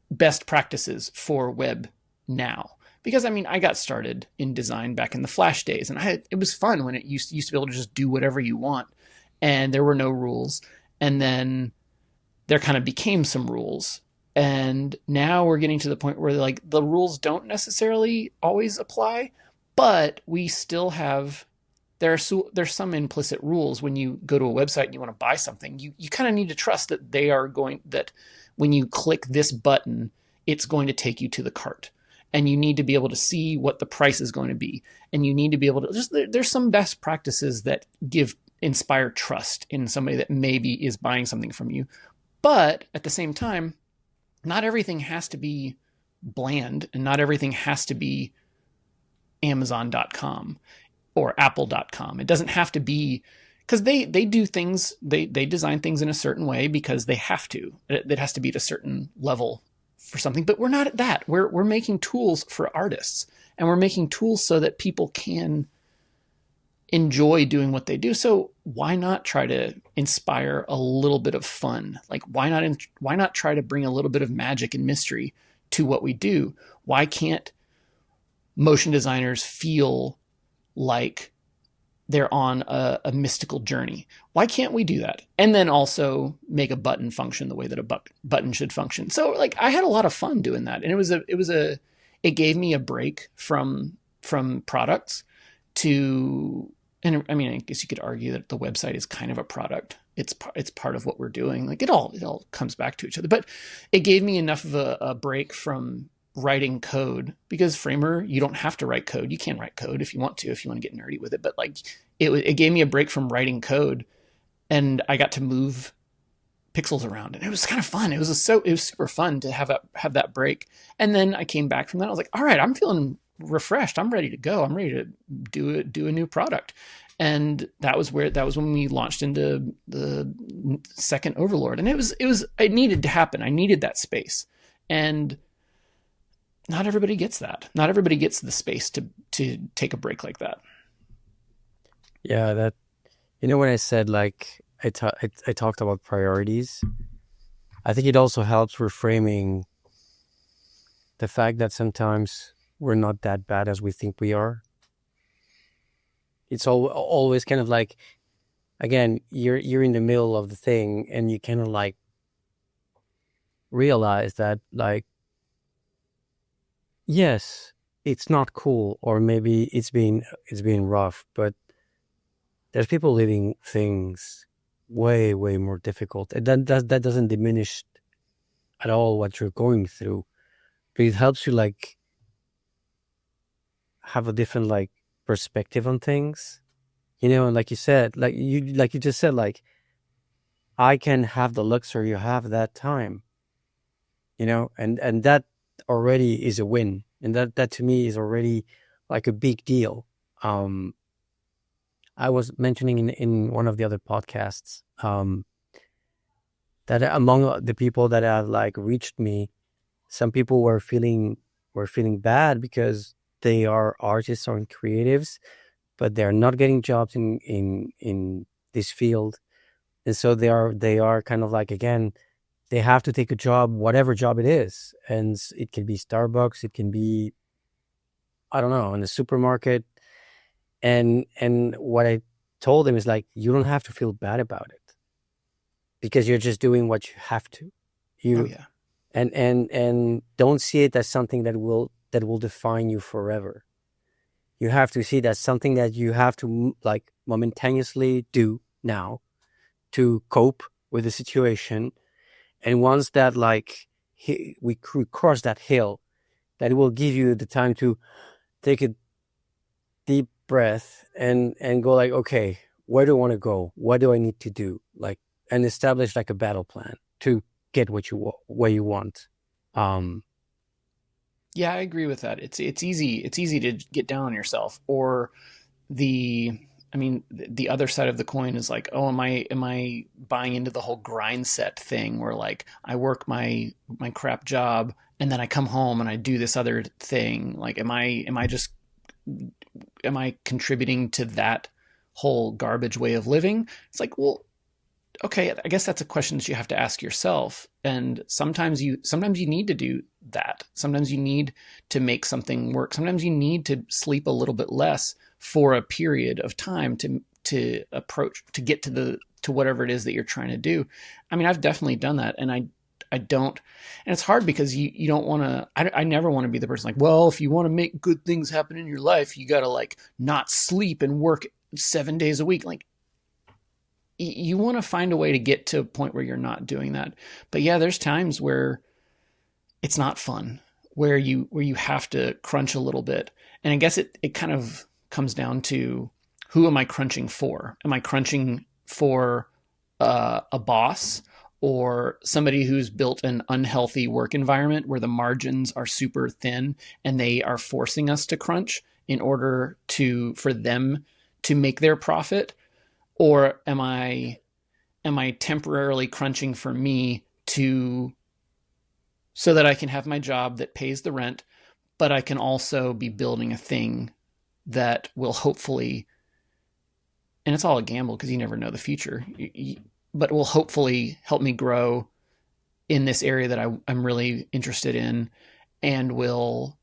best practices for web now? Because I mean, I got started in design back in the Flash days, and it was fun when it used to be able to just do whatever you want, and there were no rules. And then there kind of became some rules, and now we're getting to the point where like the rules don't necessarily always apply, but we still have there's some implicit rules when you go to a website and you want to buy something. You kind of need to trust that that when you click this button, it's going to take you to the cart. And you need to be able to see what the price is going to be. And you need to be able to there's some best practices that inspire trust in somebody that maybe is buying something from you. But at the same time, not everything has to be bland and not everything has to be Amazon.com or Apple.com. It doesn't have to be, because they do things, they design things in a certain way because they have to. It has to be at a certain level for something, but we're not at that. We're making tools for artists, and we're making tools so that people can enjoy doing what they do. So why not try to inspire a little bit of fun? Like why not try to bring a little bit of magic and mystery to what we do? Why can't motion designers feel like they're on a mystical journey? Why can't we do that? And then also make a button function the way that a button should function. So like I had a lot of fun doing that. And it gave me a break from products and I mean, I guess you could argue that the website is kind of a product. It's part of what we're doing. Like it all comes back to each other, but it gave me enough of a break from writing code, because Framer, you don't have to write code. You can write code if you want to get nerdy with it. But like it gave me a break from writing code, and I got to move pixels around, and it was kind of fun. It was super fun to have that break. And then I came back from that. I was like, all right, I'm feeling refreshed. I'm ready to go. I'm ready to do a new product. And that was when we launched into the second Overlord. And it needed to happen. I needed that space. And not everybody gets that. Not everybody gets the space to take a break like that. Yeah, that, when I said like I talked about priorities, I think it also helps reframing the fact that sometimes we're not that bad as we think we are. It's always kind of like, again, you're in the middle of the thing and you kind of like realize that like, yes, it's not cool, or maybe it's been rough, but there's people living things way more difficult. And that doesn't diminish at all what you're going through, but it helps you like have a different like perspective on things, and like you said, like you just said, like I can have the luxury of have that time, and that already is a win, and that to me is already like a big deal. um I was mentioning in one of the other podcasts, that among the people that have like reached me, some people were feeling bad because they are artists or creatives, but they're not getting jobs in this field, and so they are kind of like, again, they have to take a job, whatever job it is, and it can be Starbucks, it can be, I don't know, in the supermarket, and what I told them is like, you don't have to feel bad about it because you're just doing what you have to. Oh You yeah. and don't see it as something that will define you forever. You have to see that something that you have to like momentaneously do now to cope with the situation. And once that like we cross that hill, that will give you the time to take a deep breath and go like, okay, where do I want to go? What do I need to do? Like, and establish like a battle plan to get where you want. Um, Yeah, I agree with that. It's easy to get down on yourself. Or the I mean, the other side of the coin is like, oh, am I buying into the whole grind set thing where like I work my crap job and then I come home and I do this other thing? Like, am I contributing to that whole garbage way of living? It's like, well, okay, I guess that's a question that you have to ask yourself. And sometimes you need to do that. Sometimes you need to make something work. Sometimes you need to sleep a little bit less for a period of time to get to whatever it is that you're trying to do. I mean, I've definitely done that, and I don't, and it's hard because you don't want to. I never want to be the person like, well, if you want to make good things happen in your life, you got to like not sleep and work 7 days a week. Like, you want to find a way to get to a point where you're not doing that. But yeah, there's times where it's not fun, where you have to crunch a little bit. And I guess it kind of comes down to, who am I crunching for? Am I crunching for a boss or somebody who's built an unhealthy work environment where the margins are super thin and they are forcing us to crunch in order for them to make their profit? Or am I temporarily crunching for me to so that I can have my job that pays the rent, but I can also be building a thing that will hopefully, and it's all a gamble because you never know the future, but will hopefully help me grow in this area that I'm really interested in, and will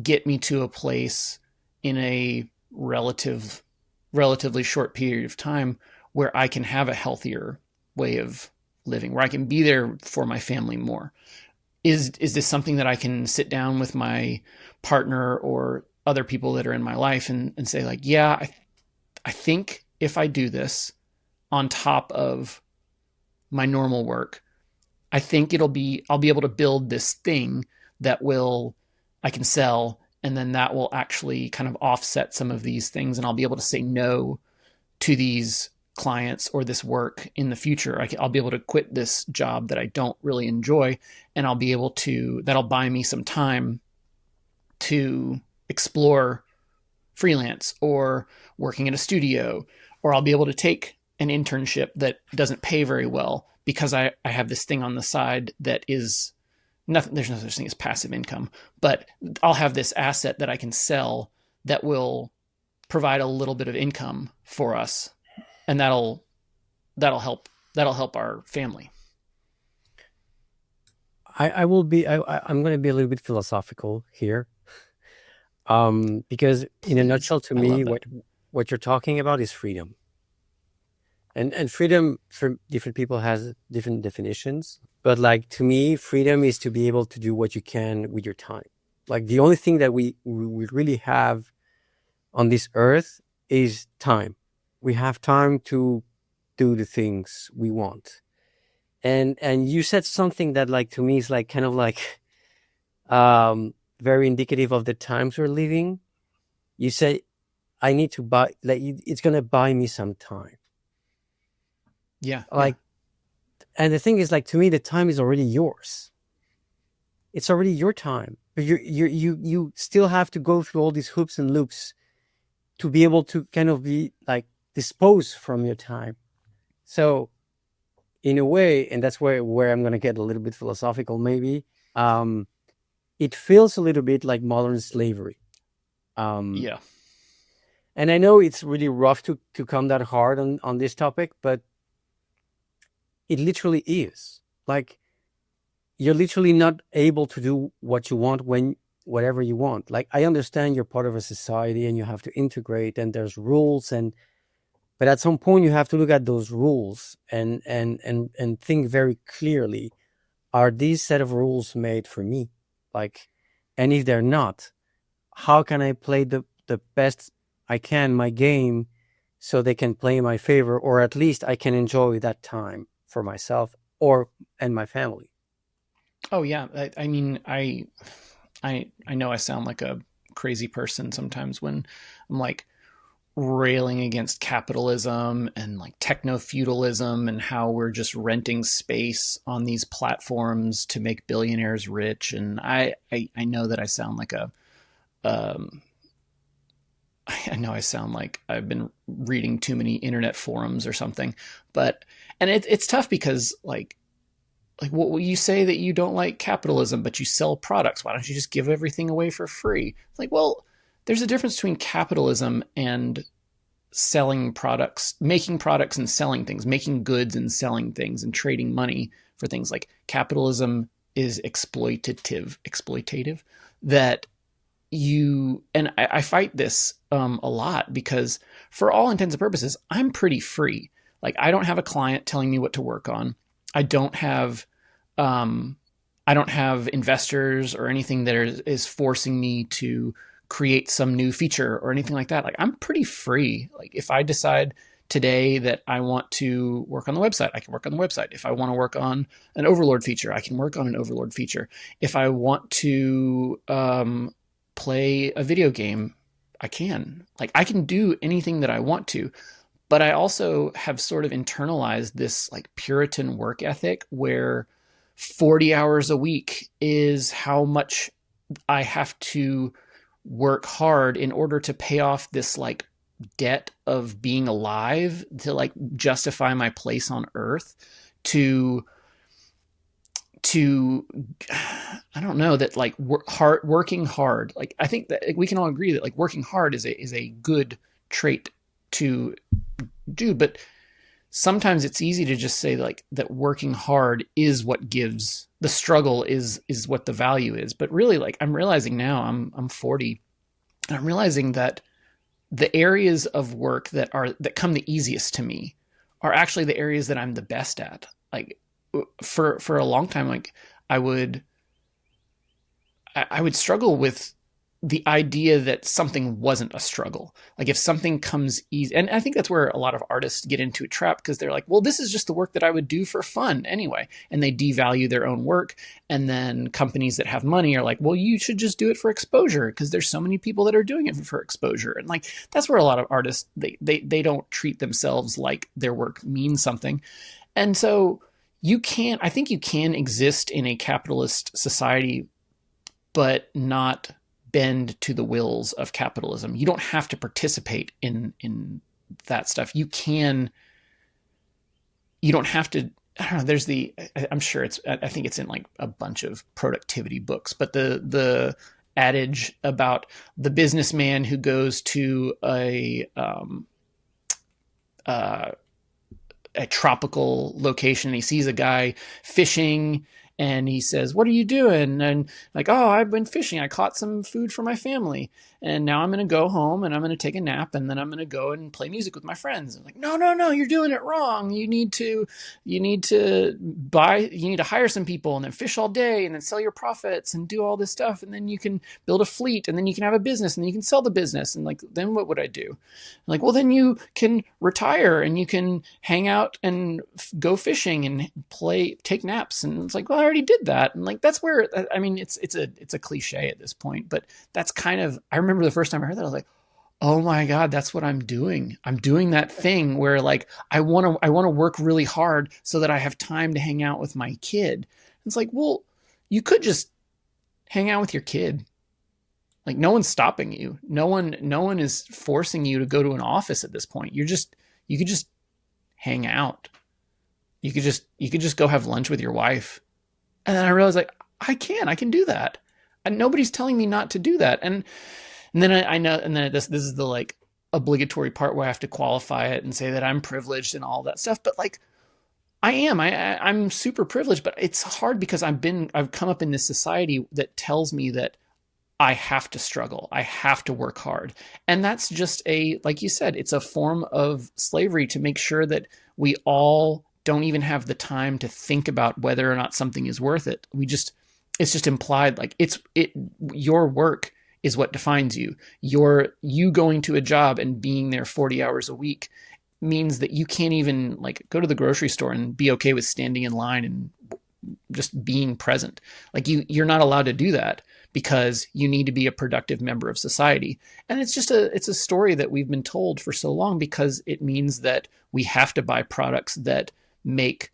get me to a place in a relatively short period of time where I can have a healthier way of living, where I can be there for my family more. Is this something that I can sit down with my partner or other people that are in my life and say like, yeah, I think if I do this on top of my normal work, I think I'll be able to build this thing that will I can sell, and then that will actually kind of offset some of these things, and I'll be able to say no to these clients or this work in the future. I'll be able to quit this job that I don't really enjoy, and that'll buy me some time to explore freelance or working in a studio, or I'll be able to take an internship that doesn't pay very well because I have this thing on the side that is nothing. There's no such thing as passive income, but I'll have this asset that I can sell that will provide a little bit of income for us, and that'll help our family. I will be. I'm going to be a little bit philosophical here, because in a Please. nutshell, to I me, love that. what you're talking about is freedom, and freedom for different people has different definitions. But like to me, freedom is to be able to do what you can with your time. Like the only thing that we really have on this earth is time. We have time to do the things we want. And you said something that like to me is like kind of like very indicative of the times we're living. You said I need to buy like it's gonna buy me some time. Yeah, yeah. Like, and the thing is like to me the time is already yours. It's already your time. But you still have to go through all these hoops and loops to be able to kind of be like dispose from your time. So in a way, and that's where I'm gonna get a little bit philosophical maybe, um, it feels a little bit like modern slavery. Um, Yeah. and I know it's really rough to come that hard on this topic, but it literally is. Like you're literally not able to do what you want when whatever you want. Like I understand you're part of a society and you have to integrate and there's rules and but at some point you have to look at those rules and think very clearly, are these set of rules made for me? Like, and if they're not, how can I play the best I can my game so they can play in my favor, or at least I can enjoy that time for myself or and my family. Oh yeah. I mean, I know I sound like a crazy person sometimes when I'm like railing against capitalism and like techno feudalism and how we're just renting space on these platforms to make billionaires rich. And I know that I sound like a um, I know I sound like I've been reading too many internet forums or something, but and it's tough because like what you say that you don't like capitalism, but you sell products. Why don't you just give everything away for free? It's like, well, there's a difference between capitalism and selling products, making products and selling things, making goods and selling things and trading money for things. Like capitalism is exploitative that you and I fight this a lot because for all intents and purposes, I'm pretty free. Like I don't have a client telling me what to work on. I don't have um, I don't have investors or anything that is forcing me to create some new feature or anything like that. Like I'm pretty free. Like if I decide today that I want to work on the website, I can work on the website. If I want to work on an overlord feature, I can work on an overlord feature. If I want to play a video game, I can. Like I can do anything that I want to. But I also have sort of internalized this like Puritan work ethic where 40 hours a week is how much I have to work hard in order to pay off this like debt of being alive to like justify my place on earth to to I don't know that like working hard. Like I think that we can all agree that like working hard is a good trait to do, but sometimes it's easy to just say like that working hard is what gives the struggle is what the value is. But really like I'm realizing now I'm 40 and I'm realizing that the areas of work that come the easiest to me are actually the areas that I'm the best at. Like for a long time, like I would I would struggle with the idea that something wasn't a struggle. Like if something comes easy, and I think that's where a lot of artists get into a trap because they're like, well, this is just the work that I would do for fun anyway. And they devalue their own work. And then companies that have money are like, well, you should just do it for exposure because there's so many people that are doing it for exposure. And like, that's where a lot of artists, they don't treat themselves like their work means something. And so I think you can exist in a capitalist society, but not bend to the wills of capitalism. You don't have to participate in that stuff. You don't have to. I don't know. There's I'm sure I think it's in like a bunch of productivity books, but the adage about the businessman who goes to uh, a tropical location and he sees a guy fishing And he says, "What are you doing?" And like, "Oh, I've been fishing. I caught some food for my family, and now I'm going to go home and I'm going to take a nap, and then I'm going to go and play music with my friends." I'm like, "No, no, no, you're doing it wrong. You need to hire some people and then fish all day and then sell your profits and do all this stuff, and then you can build a fleet, and then you can have a business, and then you can sell the business." And like, then what would I do? I'm like, well, then you can retire and you can hang out and go fishing and take naps. And it's like, well, I already did that. And like, that's where, I mean, it's a cliche at this point, but that's kind of, I remember the first time I heard that, I was like, oh my God, that's what I'm doing. I'm doing that thing where like, I want to work really hard so that I have time to hang out with my kid. It's like, well, you could just hang out with your kid. Like, no one's stopping you. No one is forcing you to go to an office at this point. You could just hang out. You could just go have lunch with your wife. And then I realized, like, I can do that. And nobody's telling me not to do that. And then I know, and then this is the like obligatory part where I have to qualify it and say that I'm privileged and all that stuff. But like, I'm super privileged, but it's hard because I've come up in this society that tells me that I have to struggle. I have to work hard. And that's just like you said, it's a form of slavery to make sure that we all don't even have the time to think about whether or not something is worth it. It's just implied, like your work is what defines you. You going to a job and being there 40 hours a week means that you can't even like go to the grocery store and be okay with standing in line and just being present. Like you're not allowed to do that because you need to be a productive member of society. And it's a story that we've been told for so long because it means that we have to buy products that make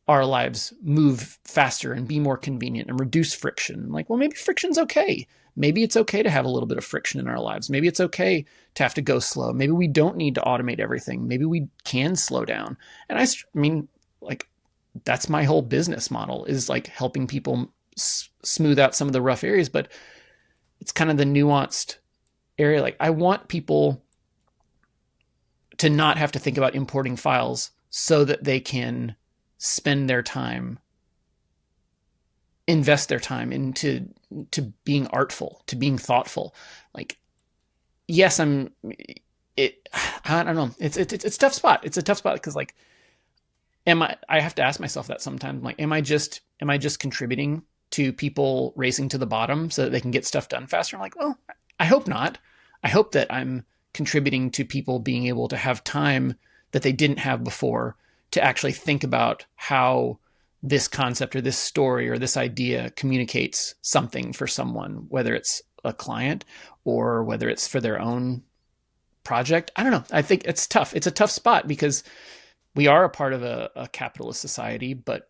our lives move faster and be more convenient and reduce friction. Like, well, maybe friction's okay. Maybe it's okay to have a little bit of friction in our lives. Maybe it's okay to have to go slow. Maybe we don't need to automate everything. Maybe we can slow down. And I mean, like, that's my whole business model is like helping people smooth out some of the rough areas, but it's kind of the nuanced area. Like, I want people to not have to think about importing files so that they can spend their time, invest their time into being artful, to being thoughtful. Like, yes, I don't know. It's a tough spot. It's a tough spot because like, I have to ask myself that sometimes. Like, am I just contributing to people racing to the bottom so that they can get stuff done faster? I'm like, well, I hope not. I hope that I'm contributing to people being able to have time that they didn't have before to actually think about how this concept or this story or this idea communicates something for someone, whether it's a client or whether it's for their own project. I don't know. I think it's tough. It's a tough spot because we are a part of a capitalist society, but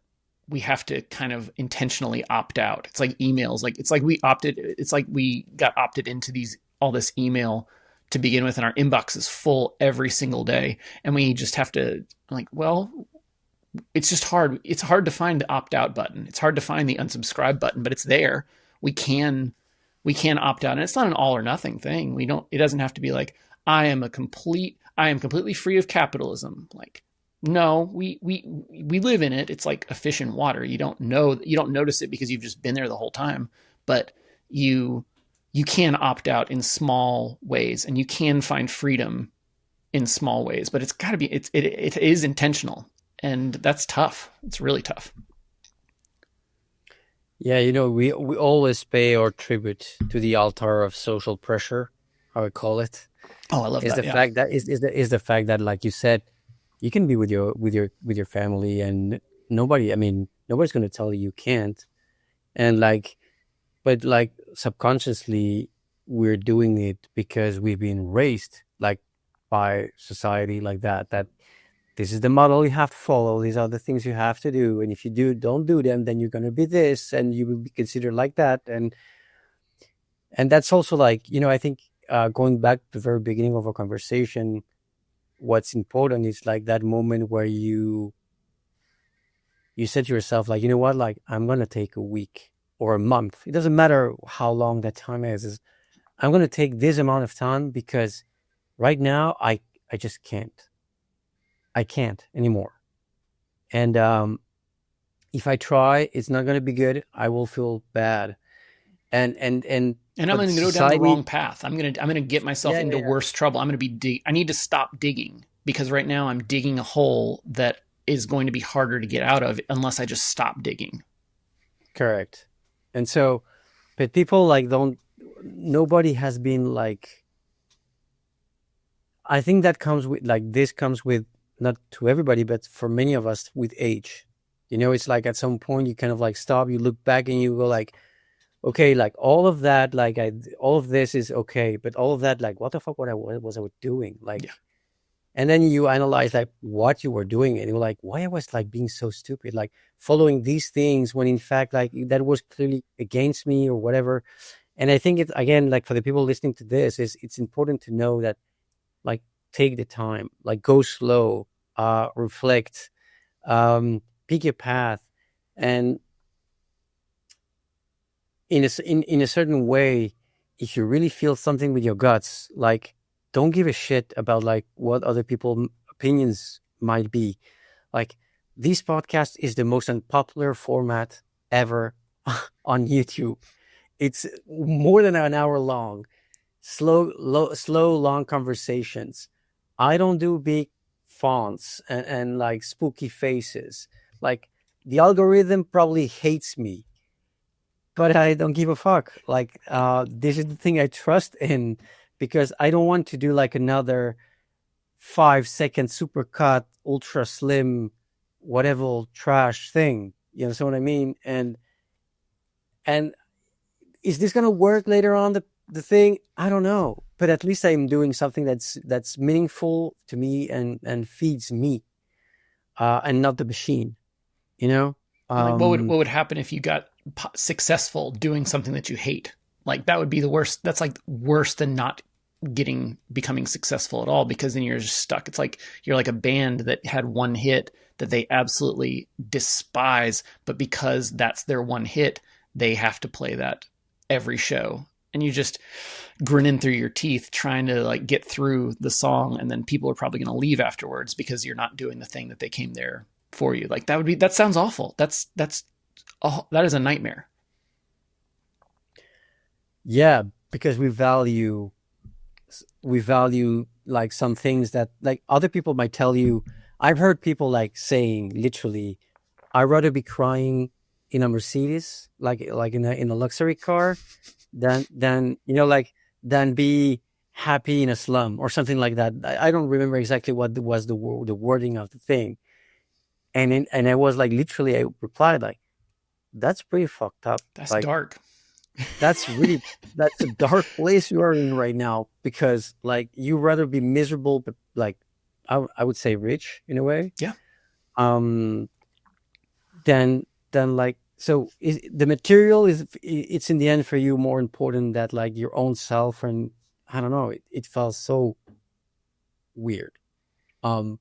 we have to kind of intentionally opt out. It's like emails. Like, it's like we got opted into all this email to begin with, and our inbox is full every single day. And we just have to, like, well, it's just hard. It's hard to find the opt out button. It's hard to find the unsubscribe button, but it's there. We can opt out. And it's not an all or nothing thing. It doesn't have to be like, I am completely free of capitalism. Like, no, we live in it. It's like a fish in water. You don't notice it because you've just been there the whole time, but you can opt out in small ways, and you can find freedom in small ways, but it's got to be, it is intentional, and that's tough. It's really tough. Yeah, we always pay our tribute to the altar of social pressure, how I call it. Oh, I love Is that. the Yeah. fact that is the fact that, like you said, you can be with your family, and nobody's going to tell you can't. And like, but like subconsciously, we're doing it because we've been raised like by society like that. That this is the model you have to follow. These are the things you have to do, and if you don't do them, then you're going to be this, and you will be considered like that. And that's also like, I think, going back to the very beginning of our conversation, what's important is like that moment where you said to yourself, like, you know what, like, I'm going to take a week or a month. It doesn't matter how long that time is I'm going to take this amount of time because right now I just can't. I can't anymore. And if I try, it's not going to be good. I will feel bad. And And I'm but going to go down the society, wrong path. I'm going to get myself yeah, into yeah, yeah, worse trouble. I'm going to I need to stop digging because right now I'm digging a hole that is going to be harder to get out of unless I just stop digging. correct. And so, but people like don't. Nobody has been like. I think that comes with like this comes with not to everybody, but for many of us with age. You know, it's like at some point you kind of like stop, you look back and you go like, okay, like all of that, like all of this is okay, but all of that, like, what the fuck, what was I doing? Yeah. Like, and then you analyze like what you were doing, and you're like, why I was like being so stupid, like following these things when in fact, like that was clearly against me or whatever. And I think it's again, like for the people listening to this, is it's important to know that like take the time, like go slow, reflect, pick a path, and in a certain way, if you really feel something with your guts, like don't give a shit about like what other people opinions might be. Like this podcast is the most unpopular format ever on YouTube. It's more than an hour long, slow, long conversations. I don't do big fonts and like spooky faces. Like the algorithm probably hates me, but I don't give a fuck. Like, this is the thing I trust in because I don't want to do like another 5 second supercut, ultra slim, whatever trash thing. You know what I mean? And is this gonna work later on the thing? I don't know. But at least I'm doing something that's meaningful to me and feeds me, and not the machine. You know? Like Um, what would happen if you got successful doing something that you hate? Like that would be the worst. That's like worse than not becoming successful at all because then you're just stuck. It's like you're like a band that had one hit that they absolutely despise, but because that's their one hit, they have to play that every show. And you just grinning through your teeth trying to like get through the song, and then people are probably going to leave afterwards because you're not doing the thing that they came there for you. Like that sounds awful. That is a nightmare. yeah, because we value like some things that like other people might tell you. I've heard people like saying literally, I'd rather be crying in a Mercedes, like in a luxury car, than like than be happy in a slum or something like that. I don't remember exactly what was the wording of the thing, and I was like literally I replied like, that's pretty fucked up. That's Like dark. that's really that's a dark place you are in right now because like you rather be miserable but like I would say rich in a way, Yeah. um than like so is the material is it's in the end for you more important that like your own self. And I don't know, it felt so weird. um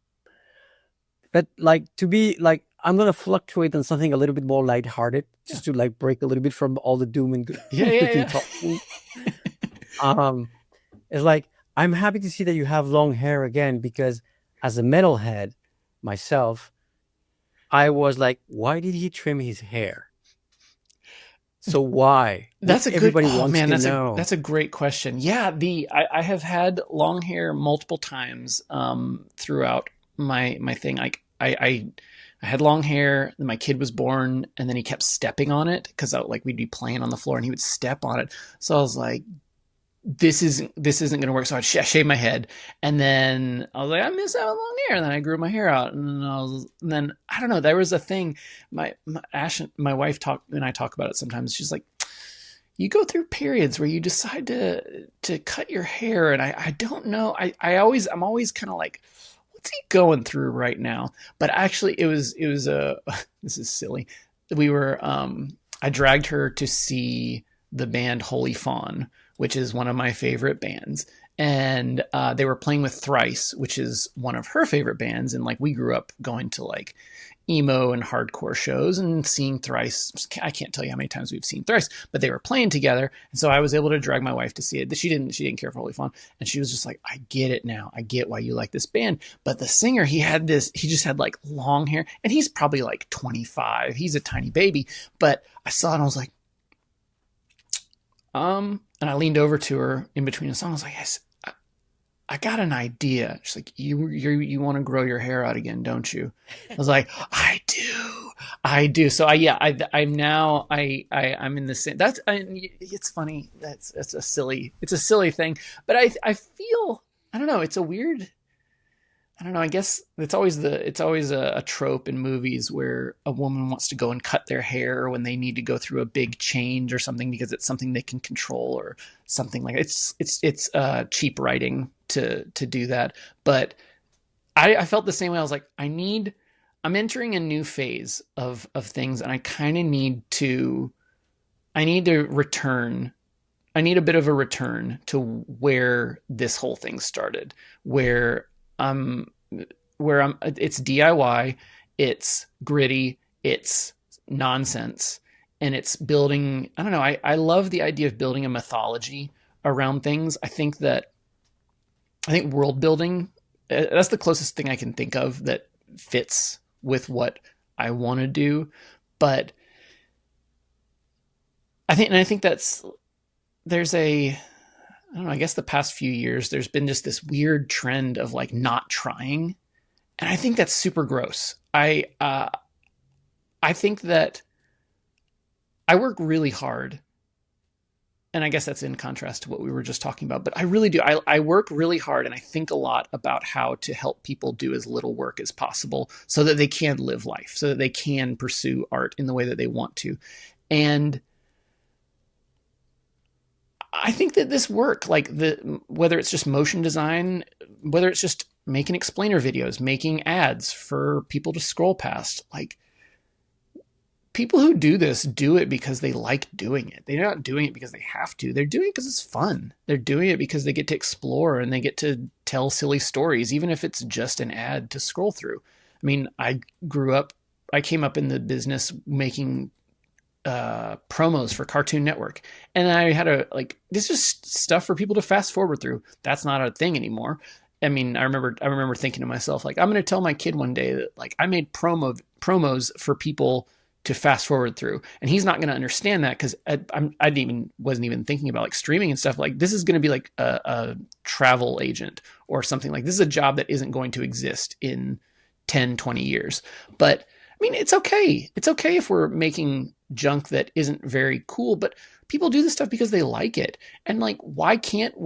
but like to be like I'm gonna fluctuate on something a little bit more lighthearted Yeah. just to like break a little bit from all the doom and Yeah. gloom we've been Yeah. talking. um It's like I'm happy to see that you have long hair again because as a metalhead myself, I was like, why did he trim his hair? So why? That's a good. Everybody Oh wants man, to know. that's a great question. Yeah, I have had long hair multiple times throughout my thing. I had long hair. Then my kid was born, and then he kept stepping on it because like we'd be playing on the floor, and he would step on it. So I was like, this isn't going to work. So I shaved my head, and then I was like, I miss having long hair. And then I grew my hair out, and then I don't know. There was a thing. My Ash, my wife and I talk about it sometimes. She's like, you go through periods where you decide to cut your hair, and I don't know. I'm always kind of like, what's he going through right now? But actually, it was a this is silly. We were I dragged her to see the band Holy Fawn, which is one of my favorite bands. and they were playing with Thrice, which is one of her favorite bands. And like we grew up going to like emo and hardcore shows and seeing Thrice. I can't tell you how many times we've seen Thrice, but they were playing together, and so I was able to drag my wife to see it. She didn't care for Holy Fawn, and she was just like, I get it now. I get why you like this band. But the singer, he just had like long hair, and he's probably like 25. He's a tiny baby, but I saw it and I was like, and I leaned over to her in between the song. I was like, yes, I got an idea. She's like, you want to grow your hair out again, don't you? I was like, I do. So I'm now, I'm in the same, it's funny. It's a silly thing, but I feel, I don't know. It's a weird, I don't know. I guess it's always a trope in movies where a woman wants to go and cut their hair when they need to go through a big change or something because it's something they can control or something like that. It's cheap writing to do that. But I felt the same way. I was like, I'm entering a new phase of things, and I kind of I need to return. I need a bit of a return to where this whole thing started, it's DIY, it's gritty, it's nonsense, and it's building. I don't know. I love the idea of building a mythology around things. I think world building, that's the closest thing I can think of that fits with what I want to do. But I think I don't know, I guess the past few years, there's been just this weird trend of like not trying. And I think that's super gross. I think that I work really hard. And I guess that's in contrast to what we were just talking about, but I really do. I work really hard, and I think a lot about how to help people do as little work as possible so that they can live life, so that they can pursue art in the way that they want to. And I think that this work, like whether it's just motion design, whether it's just making explainer videos, making ads for people to scroll past, like people who do this do it because they like doing it. They're not doing it because they have to. They're doing it because it's fun. They're doing it because they get to explore and they get to tell silly stories, even if it's just an ad to scroll through. I mean, I came up in the business making promos for Cartoon Network, and I had this is stuff for people to fast forward through. That's not a thing anymore. I mean, I remember thinking to myself, like, I'm going to tell my kid one day that like I made promos for people to fast forward through, and he's not going to understand that because wasn't even thinking about like streaming and stuff. Like, this is going to be like a travel agent or something. Like, this is a job that isn't going to exist in 10, 20 years. But I mean, it's okay. It's okay if we're making junk that isn't very cool, but people do this stuff because they like it. And like, why can't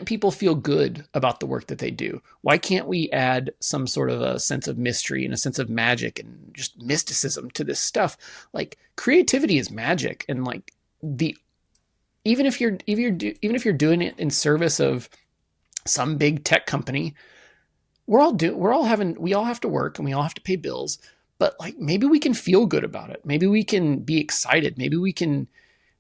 people feel good about the work that they do? Why can't we add some sort of a sense of mystery and a sense of magic and just mysticism to this stuff? Like, creativity is magic. And like even if you're doing it in service of some big tech company, we all have to work and we all have to pay bills, but like, maybe we can feel good about it. Maybe we can be excited. Maybe we can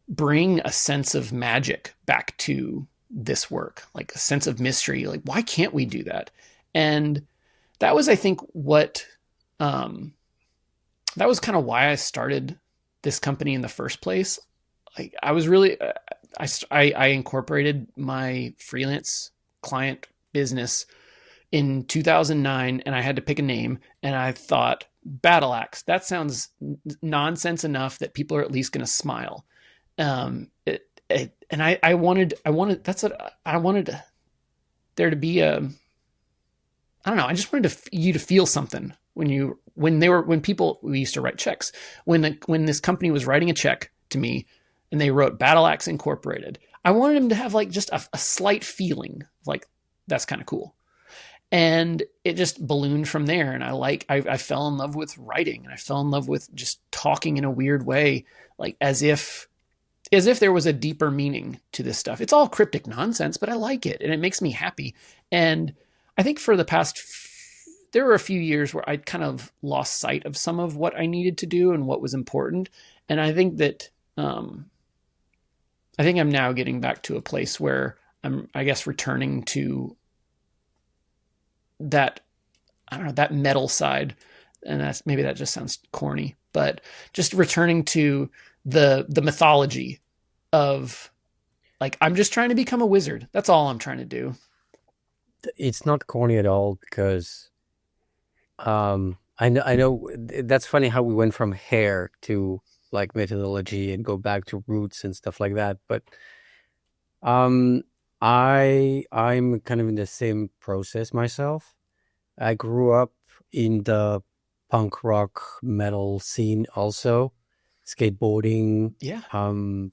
bring a sense of magic back to this work, like a sense of mystery. Like, why can't we do that? And that was, I think, that was kind of why I started this company in the first place. Like, I was really, I incorporated my freelance client business in 2009, and I had to pick a name, and I thought, Battle Axe. That sounds nonsense enough that people are at least going to smile. And I wanted there to be I don't know. I just wanted you to feel something when we used to write checks, when this company was writing a check to me and they wrote Battle Axe Incorporated. I wanted them to have like just a slight feeling like that's kind of cool. And it just ballooned from there. And I fell in love with writing, and I fell in love with just talking in a weird way, like as if there was a deeper meaning to this stuff. It's all cryptic nonsense, but I like it and it makes me happy. And I think for there were a few years where I kind of lost sight of some of what I needed to do and what was important. And I think that, I think I'm now getting back to a place where I'm, I guess, returning to that, I don't know, that metal side. And that's, maybe that just sounds corny, but just returning to the mythology of, like, I'm just trying to become a wizard. That's all I'm trying to do. It's not corny at all because I know that's funny how we went from hair to like methodology and go back to roots and stuff like that. But um, I'm kind of in the same process myself. I grew up in the punk rock metal scene also, skateboarding. Yeah. Um,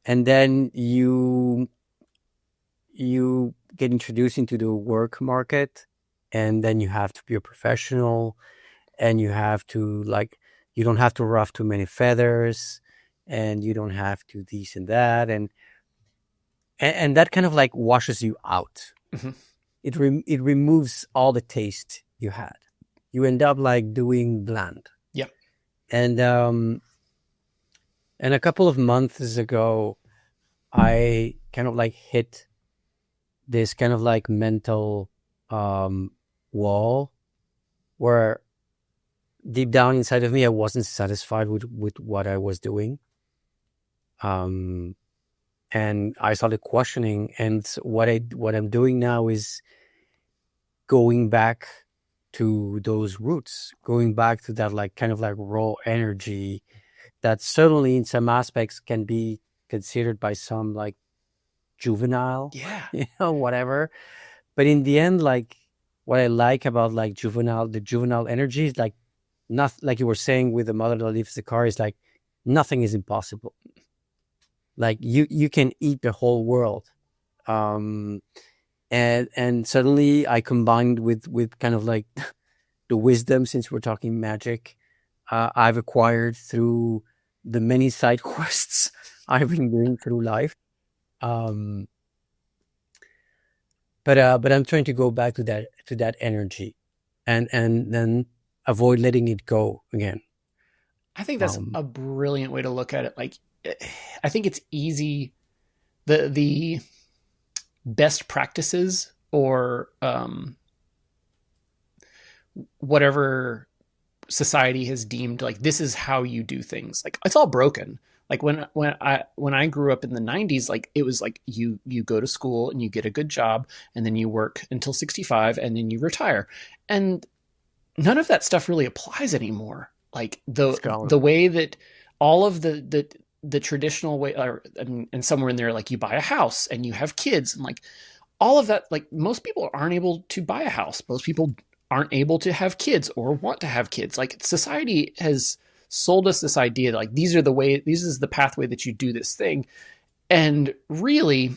and then you get introduced into the work market, and then you have to be a professional, and you have to like you don't have to ruffle too many feathers, and you don't have to this and that, and that kind of like washes you out. Mm-hmm. It removes all the taste you had. You end up like doing bland. Yeah. And a couple of months ago, I kind of like hit this kind of like mental um wall where deep down inside of me I wasn't satisfied with what I was doing. And I started questioning, and what I'm doing now is going back to those roots, going back to that like kind of like raw energy that certainly in some aspects can be considered by some like juvenile, Yeah. whatever. But in the end, like what I like about like the juvenile energy is like not like you were saying with the mother that leaves the car is like nothing is impossible. Like you can eat the whole world. Um, and suddenly I combined with kind of like the wisdom, since we're talking magic, I've acquired through the many side quests I've been doing through life. Um, but I'm trying to go back to that energy, and then avoid letting it go again. I think that's Um, a brilliant way to look at it. Like, I think it's easy. The best practices, or whatever society has deemed like this is how you do things, like it's all broken. Like when I grew up in the 90s, like it was like you go to school and you get a good job, and then you work until 65 and then you retire. And none of that stuff really applies anymore. Like it's the gone. way that all of the traditional way, and somewhere in there, like you buy a house and you have kids, and like all of that, like most people aren't able to buy a house. Most people aren't able to have kids or want to have kids. Like society has sold us this idea that like this is the pathway that you do this thing. And really,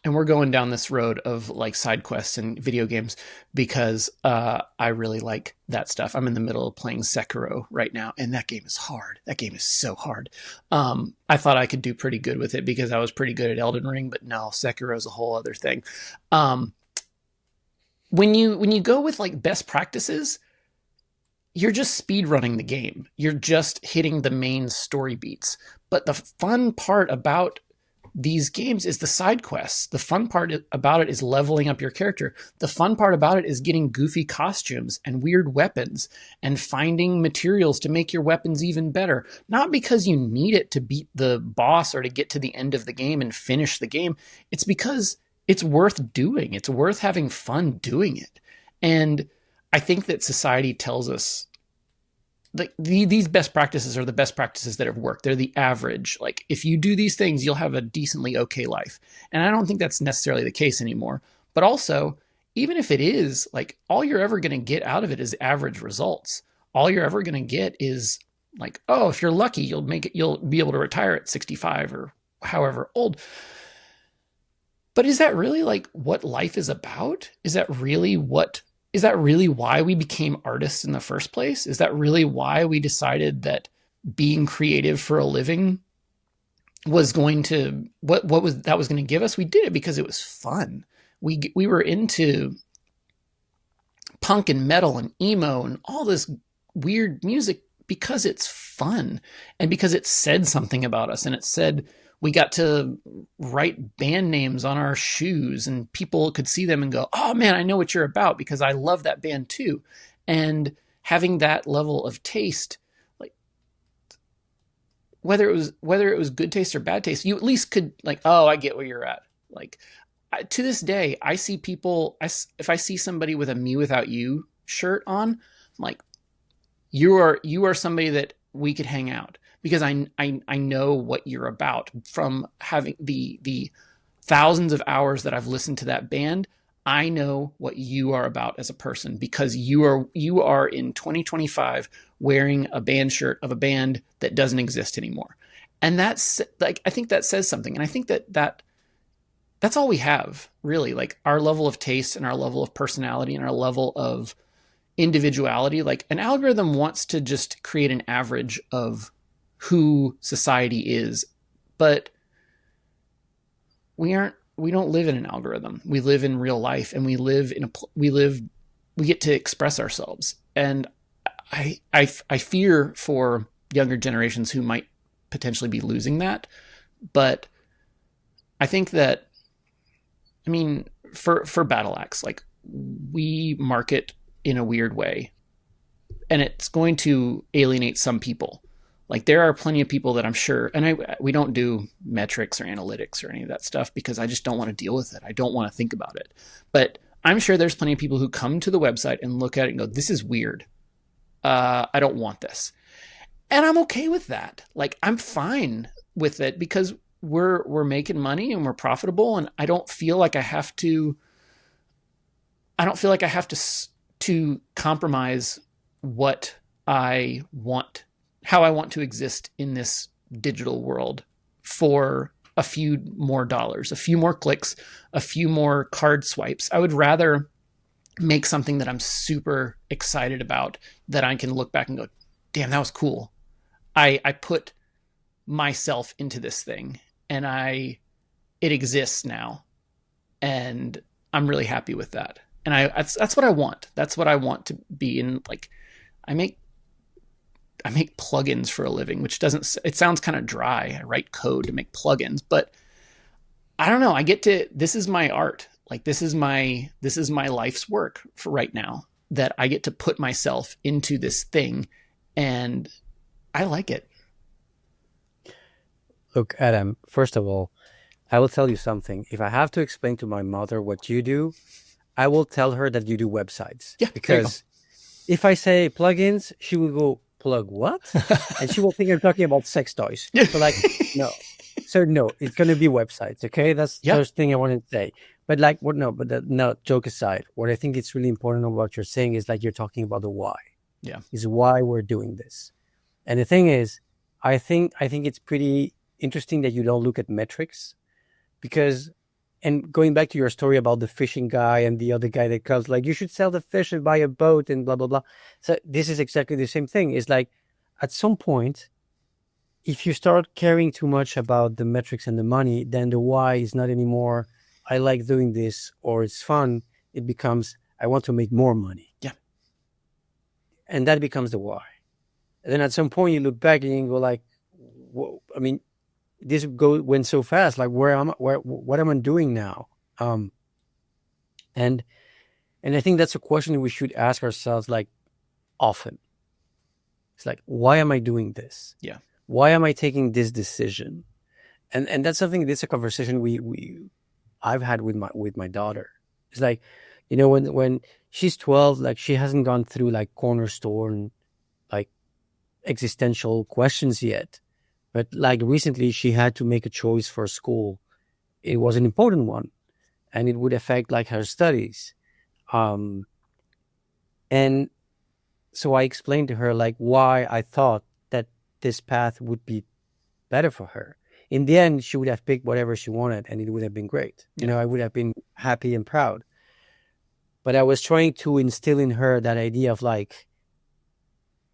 and we're going down this road of like side quests and video games because I really like that stuff. I'm in the middle of playing Sekiro right now, and that game is hard. That game is so hard. I thought I could do pretty good with it because I was pretty good at Elden Ring, but no, Sekiro is a whole other thing. Um, when you go with like best practices, you're just speed running the game. You're just hitting the main story beats. But the fun part about these games is the side quests. The fun part about it is leveling up your character. The fun part about it is getting goofy costumes and weird weapons and finding materials to make your weapons even better. Not because you need it to beat the boss or to get to the end of the game and finish the game. It's because it's worth doing. It's worth having fun doing it. And I think that society tells us like these best practices are the best practices that have worked. They're the average. Like if you do these things, you'll have a decently okay life. And I don't think that's necessarily the case anymore. But also, even if it is, like all you're ever going to get out of it is average results. All you're ever going to get is like, oh, if you're lucky, you'll be able to retire at 65 or however old. But is that really like what life is about? Is that really why we became artists in the first place? Is that really why we decided that being creative for a living was going to what was that was going to give us? We did it because it was fun. We were into punk and metal and emo and all this weird music because it's fun and because it said something about us, and it said we got to write band names on our shoes, and people could see them and go, oh man, I know what you're about because I love that band too. And having that level of taste, like whether it was good taste or bad taste, you at least could like, oh, I get where you're at. Like to this day, I see people. If I see somebody with a "Me Without You" shirt on, I'm like, you are somebody that we could hang out because I know what you're about from having the thousands of hours that I've listened to that band. I know what you are about as a person because you are in 2025 wearing a band shirt of a band that doesn't exist anymore. And that's like, I think that says something. And I think that's all we have really, like our level of taste and our level of personality and our level of individuality. Like an algorithm wants to just create an average of who society is, but we don't live in an algorithm. We live in real life, and we get to express ourselves. And I fear for younger generations who might potentially be losing that. But I think that, I mean, for Battle Axe, like we market in a weird way, and it's going to alienate some people. Like there are plenty of people that I'm sure, and we don't do metrics or analytics or any of that stuff because I just don't want to deal with it. I don't want to think about it. But I'm sure there's plenty of people who come to the website and look at it and go, "This is weird. I don't want this," and I'm okay with that. Like I'm fine with it because we're making money and we're profitable, and I don't feel like I have to. I don't feel like I have to compromise what I want, how I want to exist in this digital world for a few more dollars, a few more clicks, a few more card swipes. I would rather make something that I'm super excited about, that I can look back and go, damn, that was cool. I put myself into this thing and it exists now. And I'm really happy with that. And that's what I want. That's what I want to be in. Like I make plugins for a living, which it sounds kind of dry. I write code to make plugins, but I don't know. This is my art. Like this is my life's work for right now, that I get to put myself into this thing, and I like it. Look, Adam, first of all, I will tell you something. If I have to explain to my mother what you do, I will tell her that you do websites. Yeah, because if I say plugins, she will go, plug what? And she will think I'm talking about sex toys. So like, no. So no, it's going to be websites. Okay. That's the first thing I wanted to say. But like, what? No, but no, joke aside, what I think is really important about what you're saying is like, you're talking about the why. Yeah. Is why we're doing this. And the thing is, I think it's pretty interesting that you don't look at metrics, because, and going back to your story about the fishing guy and the other guy that comes like, you should sell the fish and buy a boat and blah, blah, blah. So this is exactly the same thing. It's like at some point, if you start caring too much about the metrics and the money, then the why is not anymore, I like doing this or it's fun. It becomes, I want to make more money. Yeah. And that becomes the why. And then at some point you look back and you go like, whoa, I mean, this went so fast. Like, what am I doing now? And I think that's a question we should ask ourselves, like, often. It's like, why am I doing this? Yeah. Why am I taking this decision? And that's something. That's a conversation I've had with my daughter. It's like, you know, when she's 12, like she hasn't gone through like cornerstone, like existential questions yet. But like recently, she had to make a choice for school. It was an important one, and it would affect like her studies. And so I explained to her like why I thought that this path would be better for her. In the end, she would have picked whatever she wanted, and it would have been great. You know, I would have been happy and proud. But I was trying to instill in her that idea of like,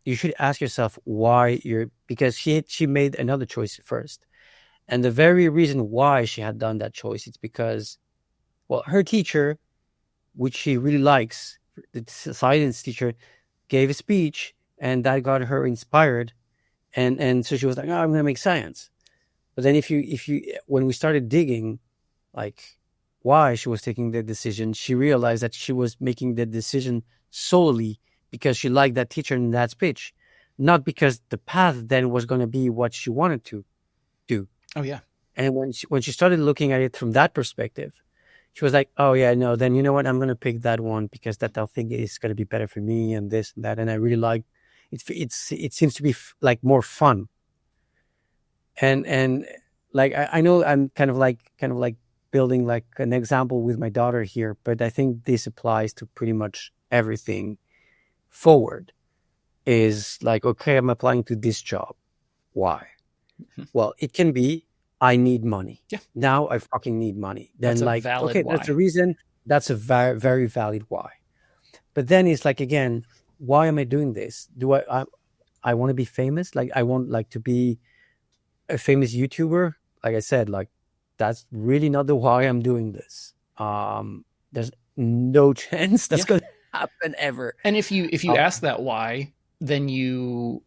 you should ask yourself why because she made another choice first. And the very reason why she had done that choice is because, well, her teacher, which she really likes, the science teacher, gave a speech, and that got her inspired. And so she was like, oh, I'm going to make science. But then when we started digging, like why she was taking the decision, she realized that she was making the decision solely because she liked that teacher in that speech, not because the path then was going to be what she wanted to do. Oh yeah. And when she started looking at it from that perspective, she was like, "Oh yeah, no, then you know what? I'm going to pick that one because that I think is going to be better for me and this and that." And I really like it. It seems to be like more fun. And like I know I'm kind of like building like an example with my daughter here, but I think this applies to pretty much everything forward. Is like, okay, I'm applying to this job. Why? Mhm. Well, it can be I need money. Yeah. Now I fucking need money. That's Then a like, valid okay, that's a why. reason. That's a very, very valid why. But then it's like, again, why am I doing this? I want to be famous? Like I want like to be a famous YouTuber? Like I said, like that's really not the why I'm doing this. There's no chance that's Yeah. gonna happen ever. And if you Uh, ask that why, then you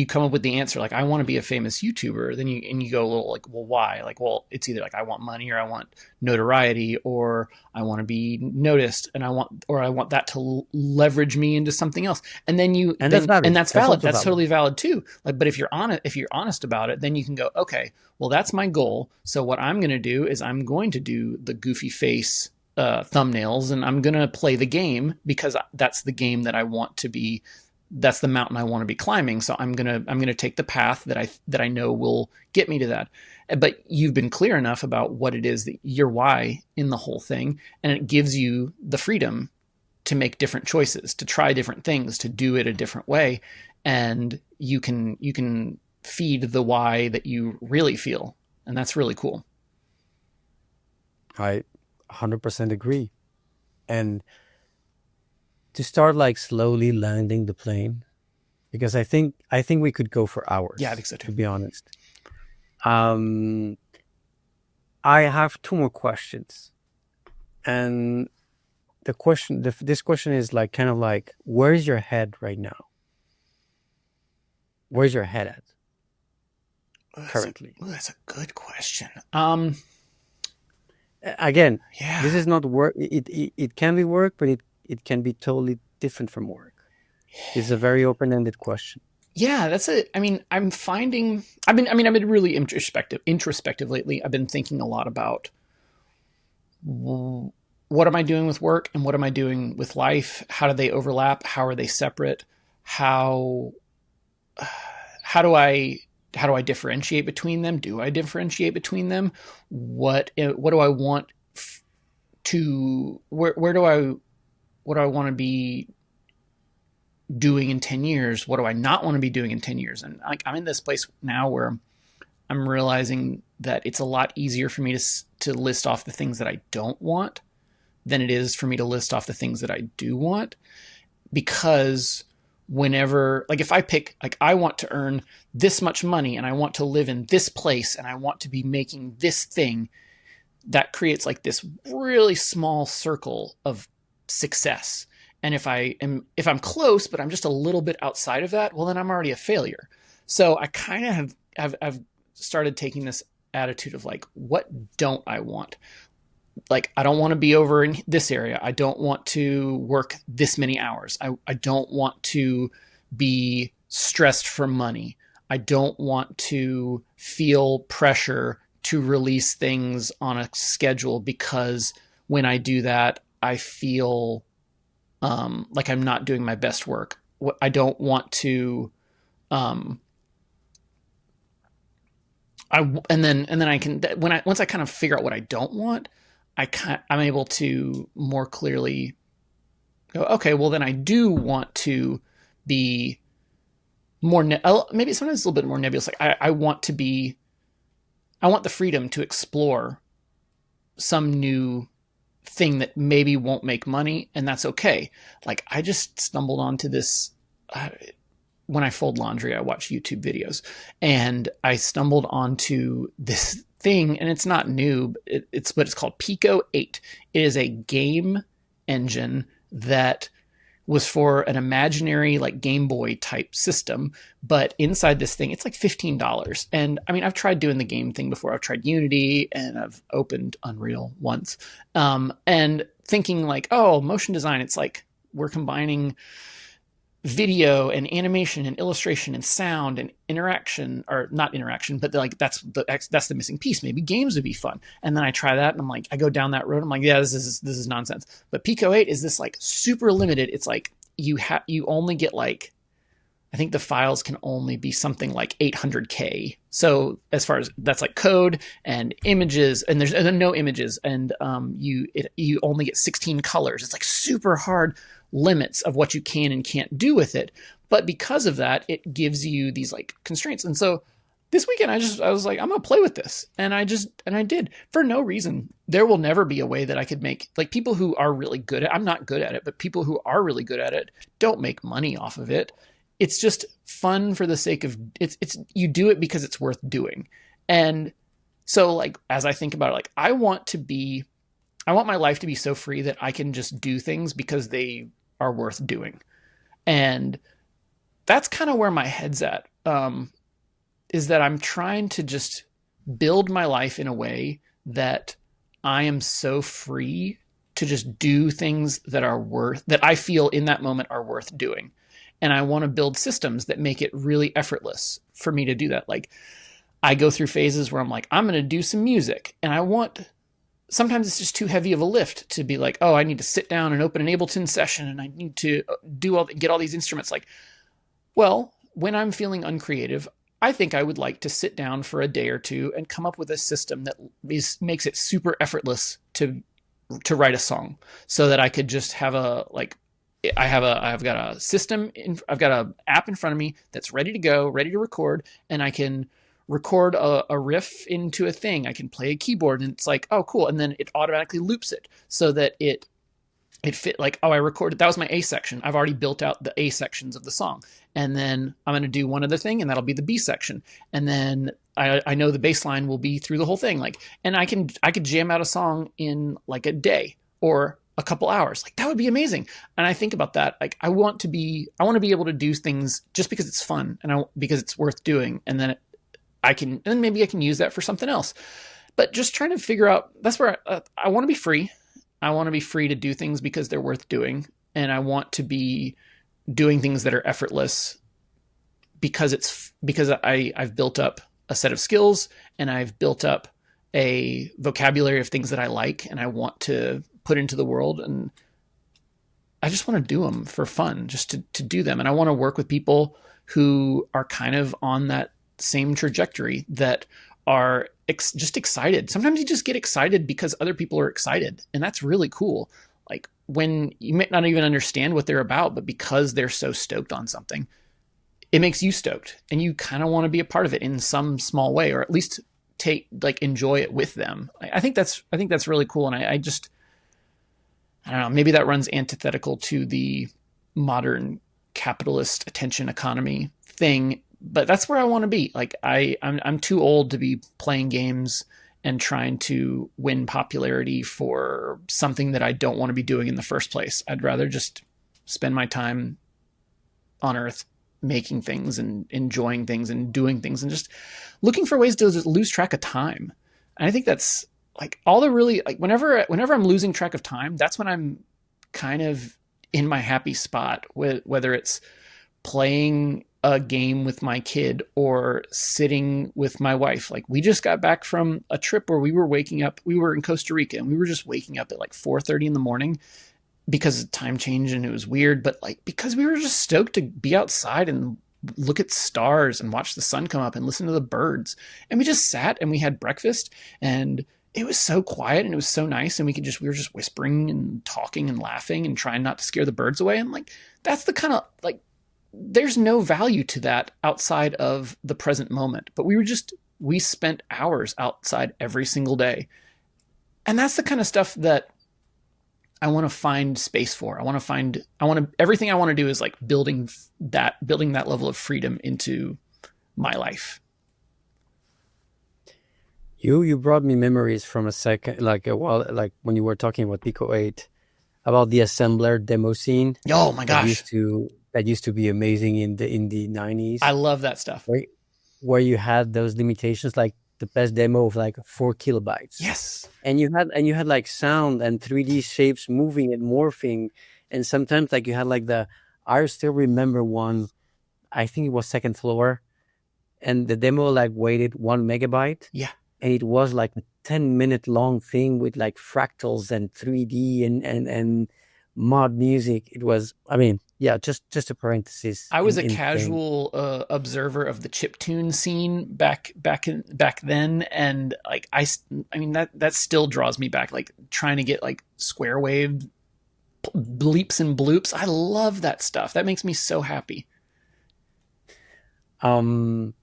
come up with the answer like I want to be a famous YouTuber, then you go a little like, well, why? Like, well, it's either like I want money or I want notoriety or I want to be noticed and I want that to leverage me into something else. And then and that's and valid. that's That's valid. also That's valid. totally valid too. Like, but if you're honest about it, then you can go, okay, well, that's my goal. So what I'm going to do is I'm going to do the goofy face thumbnails and I'm going to play the game because that's the game that I want to be. That's the mountain I want to be climbing. So I'm gonna take the path that I know will get me to that. But you've been clear enough about what it is that your why in the whole thing, and it gives you the freedom to make different choices, to try different things, to do it a different way, and you can feed the why that you really feel, and that's really cool. I 100% agree. And to start like slowly landing the plane, because I think we could go for Yeah, I hours, think so too. to be honest. Um, I have two more questions, and this question is like kind of like, where's your head right now? Where's your head at currently? That's a good question. Again, Yeah. this is not work. It can be work, but it can be totally different from work. It's a very open-ended question. Yeah, that's it. I mean, I've been really introspective lately. I've been thinking a lot about what am I doing with work and what am I doing with life? How do they overlap? How are they separate? How how do I how do I differentiate between them? Do I differentiate between them? What do I want to where do I what do I want to be doing in 10 years? What do I not want to be doing in 10 years? And I'm in this place now where I'm realizing that it's a lot easier for me to list off the things that I don't want than it is for me to list off the things that I do want. Because whenever, like, if I pick, like, I want to earn this much money and I want to live in this place and I want to be making this thing, that creates like this really small circle of success. And if I'm close, but I'm just a little bit outside of that, well, then I'm already a failure. So I kind of have started taking this attitude of like, what don't I want? Like, I don't want to be over in this area. I don't want to work this many hours. I don't want to be stressed for money. I don't want to feel pressure to release things on a schedule because when I do that, I feel like I'm not doing my best work. I don't want to. Um, and then I can once I kind of figure out what I don't want, I'm able to more clearly go. Okay, well then I do want to be more maybe sometimes it's a little bit more nebulous. Like I want the freedom to explore some new thing that maybe won't make money, and that's okay. Like I just stumbled onto this. When I fold laundry, I watch YouTube videos, and I stumbled onto this thing, and it's not new. It's what it's called Pico 8. It is a game engine that was for an imaginary like Game Boy type system, but inside this thing it's like $15. And I mean, I've tried doing the game thing before. I've tried Unity and I've opened Unreal once, and thinking like, oh, motion design, it's like we're combining video and animation and illustration and sound and interaction, or not interaction, but like that's the missing piece. Maybe games would be fun. And then I try that and I'm like, I go down that road. I'm like, yeah, this is nonsense. But Pico 8 is this like super limited. It's like you only get like, I think the files can only be something like 800K. So as far as that's like code and images, and there's no images, and you only get 16 colors. It's like super hard limits of what you can and can't do with it. But because of that, it gives you these like constraints. And so this weekend I was like, I'm gonna play with this. And I did for no reason. There will never be a way that I could make, like, people who are really good at, I'm not good at it, but people who are really good at it don't make money off of it. It's just fun for the sake of it's you do it because it's worth doing. And so like as I think about it, like I want my life to be so free that I can just do things because they are worth doing. And that's kind of where my head's at, is that I'm trying to just build my life in a way that I am so free to just do things that I feel in that moment are worth doing. And I want to build systems that make it really effortless for me to do that. Like I go through phases where I'm like, I'm going to do some music, and sometimes it's just too heavy of a lift to be like, oh, I need to sit down and open an Ableton session and I need to get all these instruments. Like, well, when I'm feeling uncreative, I think I would like to sit down for a day or two and come up with a system that makes it super effortless to write a song, so that I could just have I've got a system, I've got an app in front of me that's ready to go, ready to record, and I can record a riff into a thing. I can play a keyboard and it's like, oh, cool. And then it automatically loops it so that it fit, like, oh, I recorded, that was my A section. I've already built out the A sections of the song. And then I'm going to do one other thing, and that'll be the B section. And then I know the bass line will be through the whole thing. Like, and I could jam out a song in like a day or a couple hours. Like that would be amazing. And I think about that. Like I want to be able to do things just because it's fun and because it's worth doing. And then maybe I can use that for something else. But just trying to figure out, that's where I want to be free. I want to be free to do things because they're worth doing. And I want to be doing things that are effortless because I've built up a set of skills, and I've built up a vocabulary of things that I like and I want to put into the world. And I just want to do them for fun, just to do them. And I want to work with people who are kind of on that same trajectory, that are just excited. Sometimes you just get excited because other people are excited, and that's really cool. Like when you might not even understand what they're about, but because they're so stoked on something, it makes you stoked, and you kind of want to be a part of it in some small way, or at least enjoy it with them. I think that's really cool. And I don't know, maybe that runs antithetical to the modern capitalist attention economy thing, but that's where I want to be. Like I'm too old to be playing games and trying to win popularity for something that I don't want to be doing in the first place. I'd rather just spend my time on Earth making things and enjoying things and doing things and just looking for ways to just lose track of time. And I think that's like all the really, like whenever I'm losing track of time, that's when I'm kind of in my happy spot, whether it's playing a game with my kid or sitting with my wife. Like we just got back from a trip where we were in Costa Rica, and we were just waking up at like 4:30 in the morning because of time change, and it was weird, but like because we were just stoked to be outside and look at stars and watch the sun come up and listen to the birds. And we just sat and we had breakfast, and it was so quiet and it was so nice, and we were just whispering and talking and laughing and trying not to scare the birds away. And like that's the kind of, like, there's no value to that outside of the present moment. But we spent hours outside every single day. And that's the kind of stuff that I want to find space for. Everything I want to do is like building that level of freedom into my life. You brought me memories from a second, like a while, like when you were talking about Pico 8. about the assembler demo scene Oh my gosh. that used to be amazing in the I 90s, love that stuff. where you had those limitations, like the best demo of like 4 kilobytes, Yes. and you had like sound and 3D shapes moving and morphing, and sometimes like you had like the I still remember one. I think it was Second Floor, and the demo like weighted 1 megabyte, Yeah. and it was like a 10-minute long thing with like fractals and 3D and mod music. It was, I mean, yeah, just a parenthesis I was a in thing. casual observer of the chiptune scene back then, and like I mean that still draws me back. Like trying to get like square wave bleeps and bloops. I love that stuff. That makes me so happy. Um,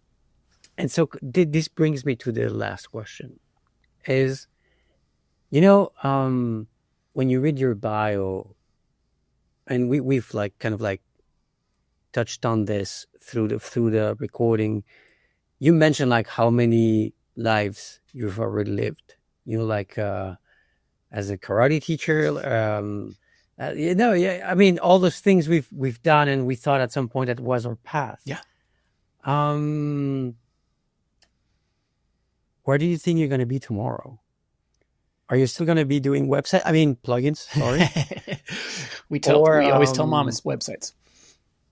and so this brings me to the last question: is you know, when you read your bio, and we've like kind of like touched on this through the recording. You mentioned like how many lives you've already lived. You know, like as a karate teacher, yeah. I mean, all those things we've done, and we thought at some point that was our path. Yeah. Um, where do you think you're going to be tomorrow? Are you still going to be doing website? I mean, plugins. Sorry, or We always tell mom it's websites.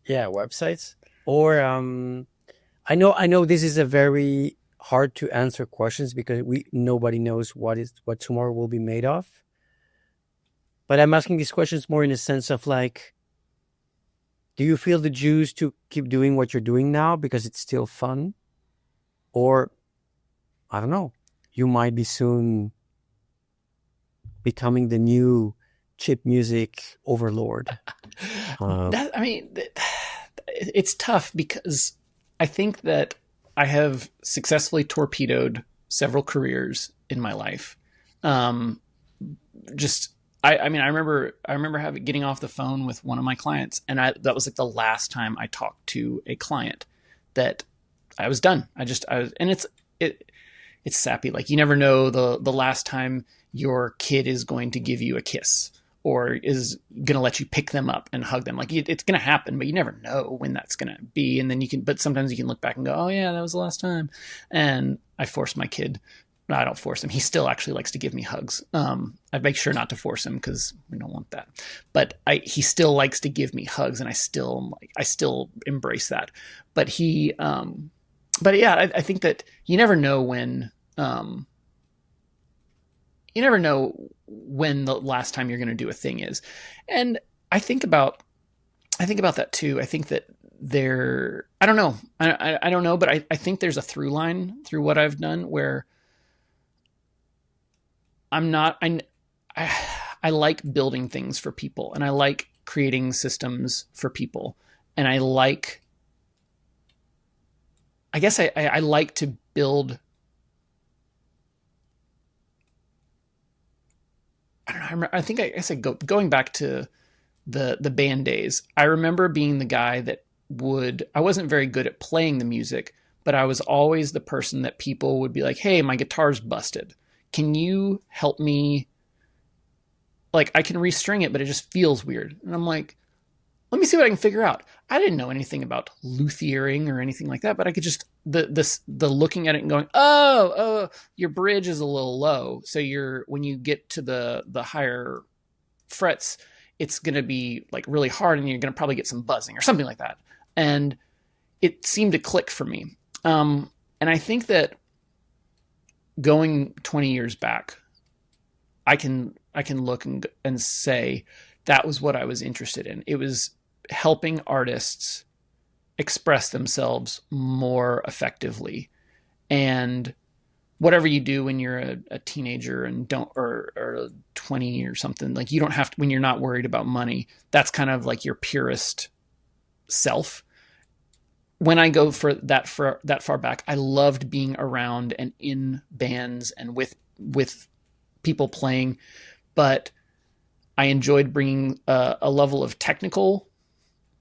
yeah, websites, or I know this is a very hard to answer questions because nobody knows what tomorrow will be made of. But I'm asking these questions more in a sense of like, do you feel the juice to keep doing what you're doing now because it's still fun? Or I don't know, you might be soon becoming the new chip music overlord. I mean, it's tough because I think that I have successfully torpedoed several careers in my life. Um, just I mean, I remember getting off the phone with one of my clients, and that was like the last time I talked to a client that I was done. I was, and it's sappy. Like you never know the last time your kid is going to give you a kiss or is going to let you pick them up and hug them. Like it's going to happen, but you never know when that's going to be. And then but sometimes you can look back and go, oh yeah, that was the last time. And I forced my kid. No, I don't force him. He still actually likes to give me hugs. I make sure not to force him because we don't want that. But he still likes to give me hugs, and I still embrace that. But but yeah, I think that you never know when the last time you're going to do a thing is. And I think about that too. I think that I don't know. I don't know, but I think there's a through line through what I've done where I like building things for people, and I like creating systems for people. And I guess I like to build. I don't know. I think I said going back to the band days. I remember being the guy that I wasn't very good at playing the music, but I was always the person that people would be like, "Hey, my guitar's busted. Can you help me? Like, I can restring it, but it just feels weird." And I'm like, let me see what I can figure out. I didn't know anything about luthiering or anything like that, but I could just the looking at it and going, oh, your bridge is a little low, so when you get to the higher frets, it's going to be like really hard, and you're going to probably get some buzzing or something like that. And it seemed to click for me. And I think that going 20 years back, I can look and say that was what I was interested in. It was helping artists express themselves more effectively. And whatever you do when you're a teenager and or 20 or something, like you don't have to, when you're not worried about money, that's kind of like your purest self. When I go for that far back, I loved being around and in bands and with people playing, but I enjoyed bringing a level of technical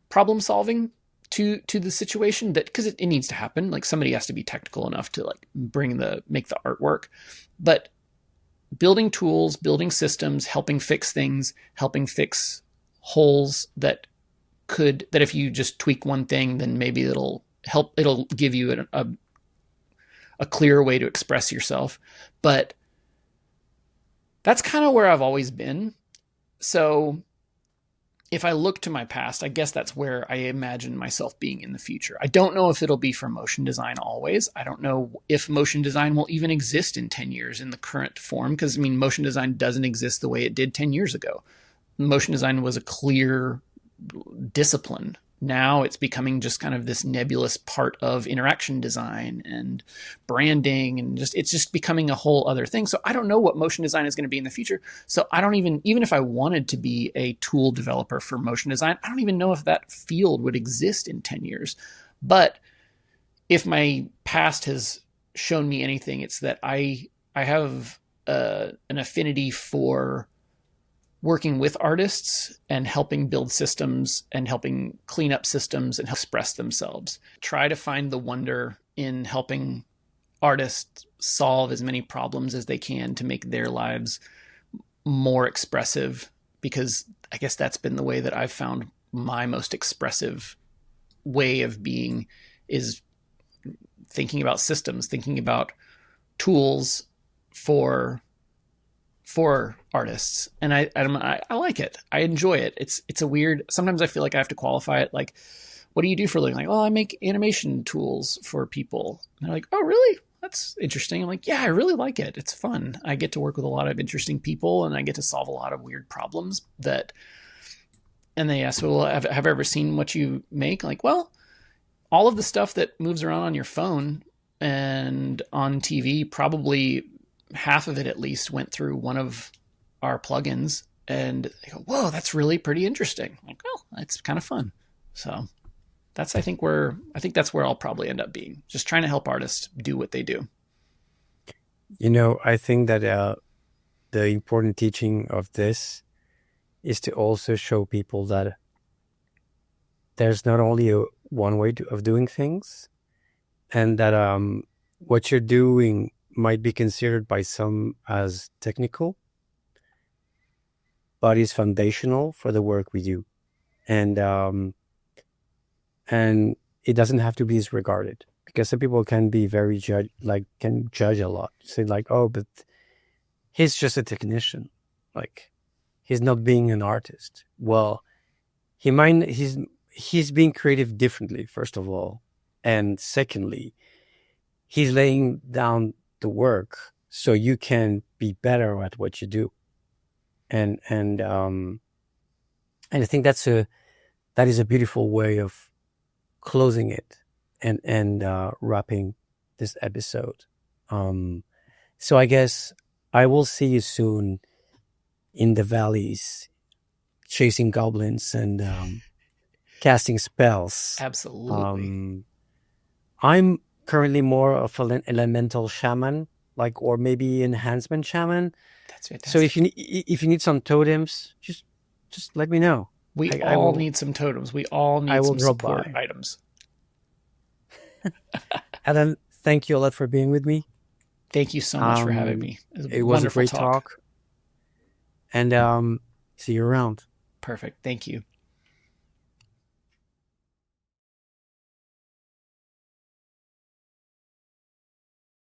problem solving to the situation, that because it needs to happen. Like somebody has to be technical enough to like make the artwork, but building tools, building systems, helping fix things, helping fix holes that if you just tweak one thing, then maybe it'll give you a clearer way to express yourself. But that's kind of where I've always been. So if I look to my past, I guess that's where I imagine myself being in the future. I don't know if it'll be for motion design always. I don't know if motion design will even exist in 10 years in the current form, because I mean, motion design doesn't exist the way it did 10 years ago. Motion design was a clear discipline. Now it's becoming just kind of this nebulous part of interaction design and branding, and it's just becoming a whole other thing. So I don't know what motion design is going to be in the future. So I don't even if I wanted to be a tool developer for motion design, I don't even know if that field would exist in 10 years. But if my past has shown me anything, it's that I have an affinity for working with artists and helping build systems and helping clean up systems and express themselves. Try to find the wonder in helping artists solve as many problems as they can to make their lives more expressive, because I guess that's been the way that I've found my most expressive way of being, is thinking about systems, thinking about tools for artists. And I like it. I enjoy it. It's a weird, sometimes I feel like I have to qualify it. Like, what do you do for a living? Like, oh, I make animation tools for people. And they're like, oh, really? That's interesting. I'm like, yeah, I really like it. It's fun. I get to work with a lot of interesting people, and I get to solve a lot of weird problems and they ask, well, have I ever seen what you make? Like, well, all of the stuff that moves around on your phone and on TV, probably half of it at least went through one of our plugins, and they go, whoa, that's really pretty interesting. I'm like, well, it's kind of fun. So I think that's where I'll probably end up being, just trying to help artists do what they do. I think that the important teaching of this is to also show people that there's not only one way of doing things, and that what you're doing might be considered by some as technical, but is foundational for the work we do. And it doesn't have to be disregarded, because some people can be very can judge a lot. Say like, oh, but he's just a technician. Like, he's not being an artist. Well, he's being creative differently, first of all. And secondly, he's laying down the work so you can be better at what you do. And I think that is a beautiful way of closing it and wrapping this episode. So I guess I will see you soon in the valleys, chasing goblins and casting spells. Absolutely. I'm currently more of an elemental shaman, or maybe enhancement shaman. That's fantastic. So if you need some totems, just let me know. We all need some totems. We all need some support items. Alan, thank you a lot for being with me. Thank you so much for having me. It was a great talk. And see you around. Perfect. Thank you.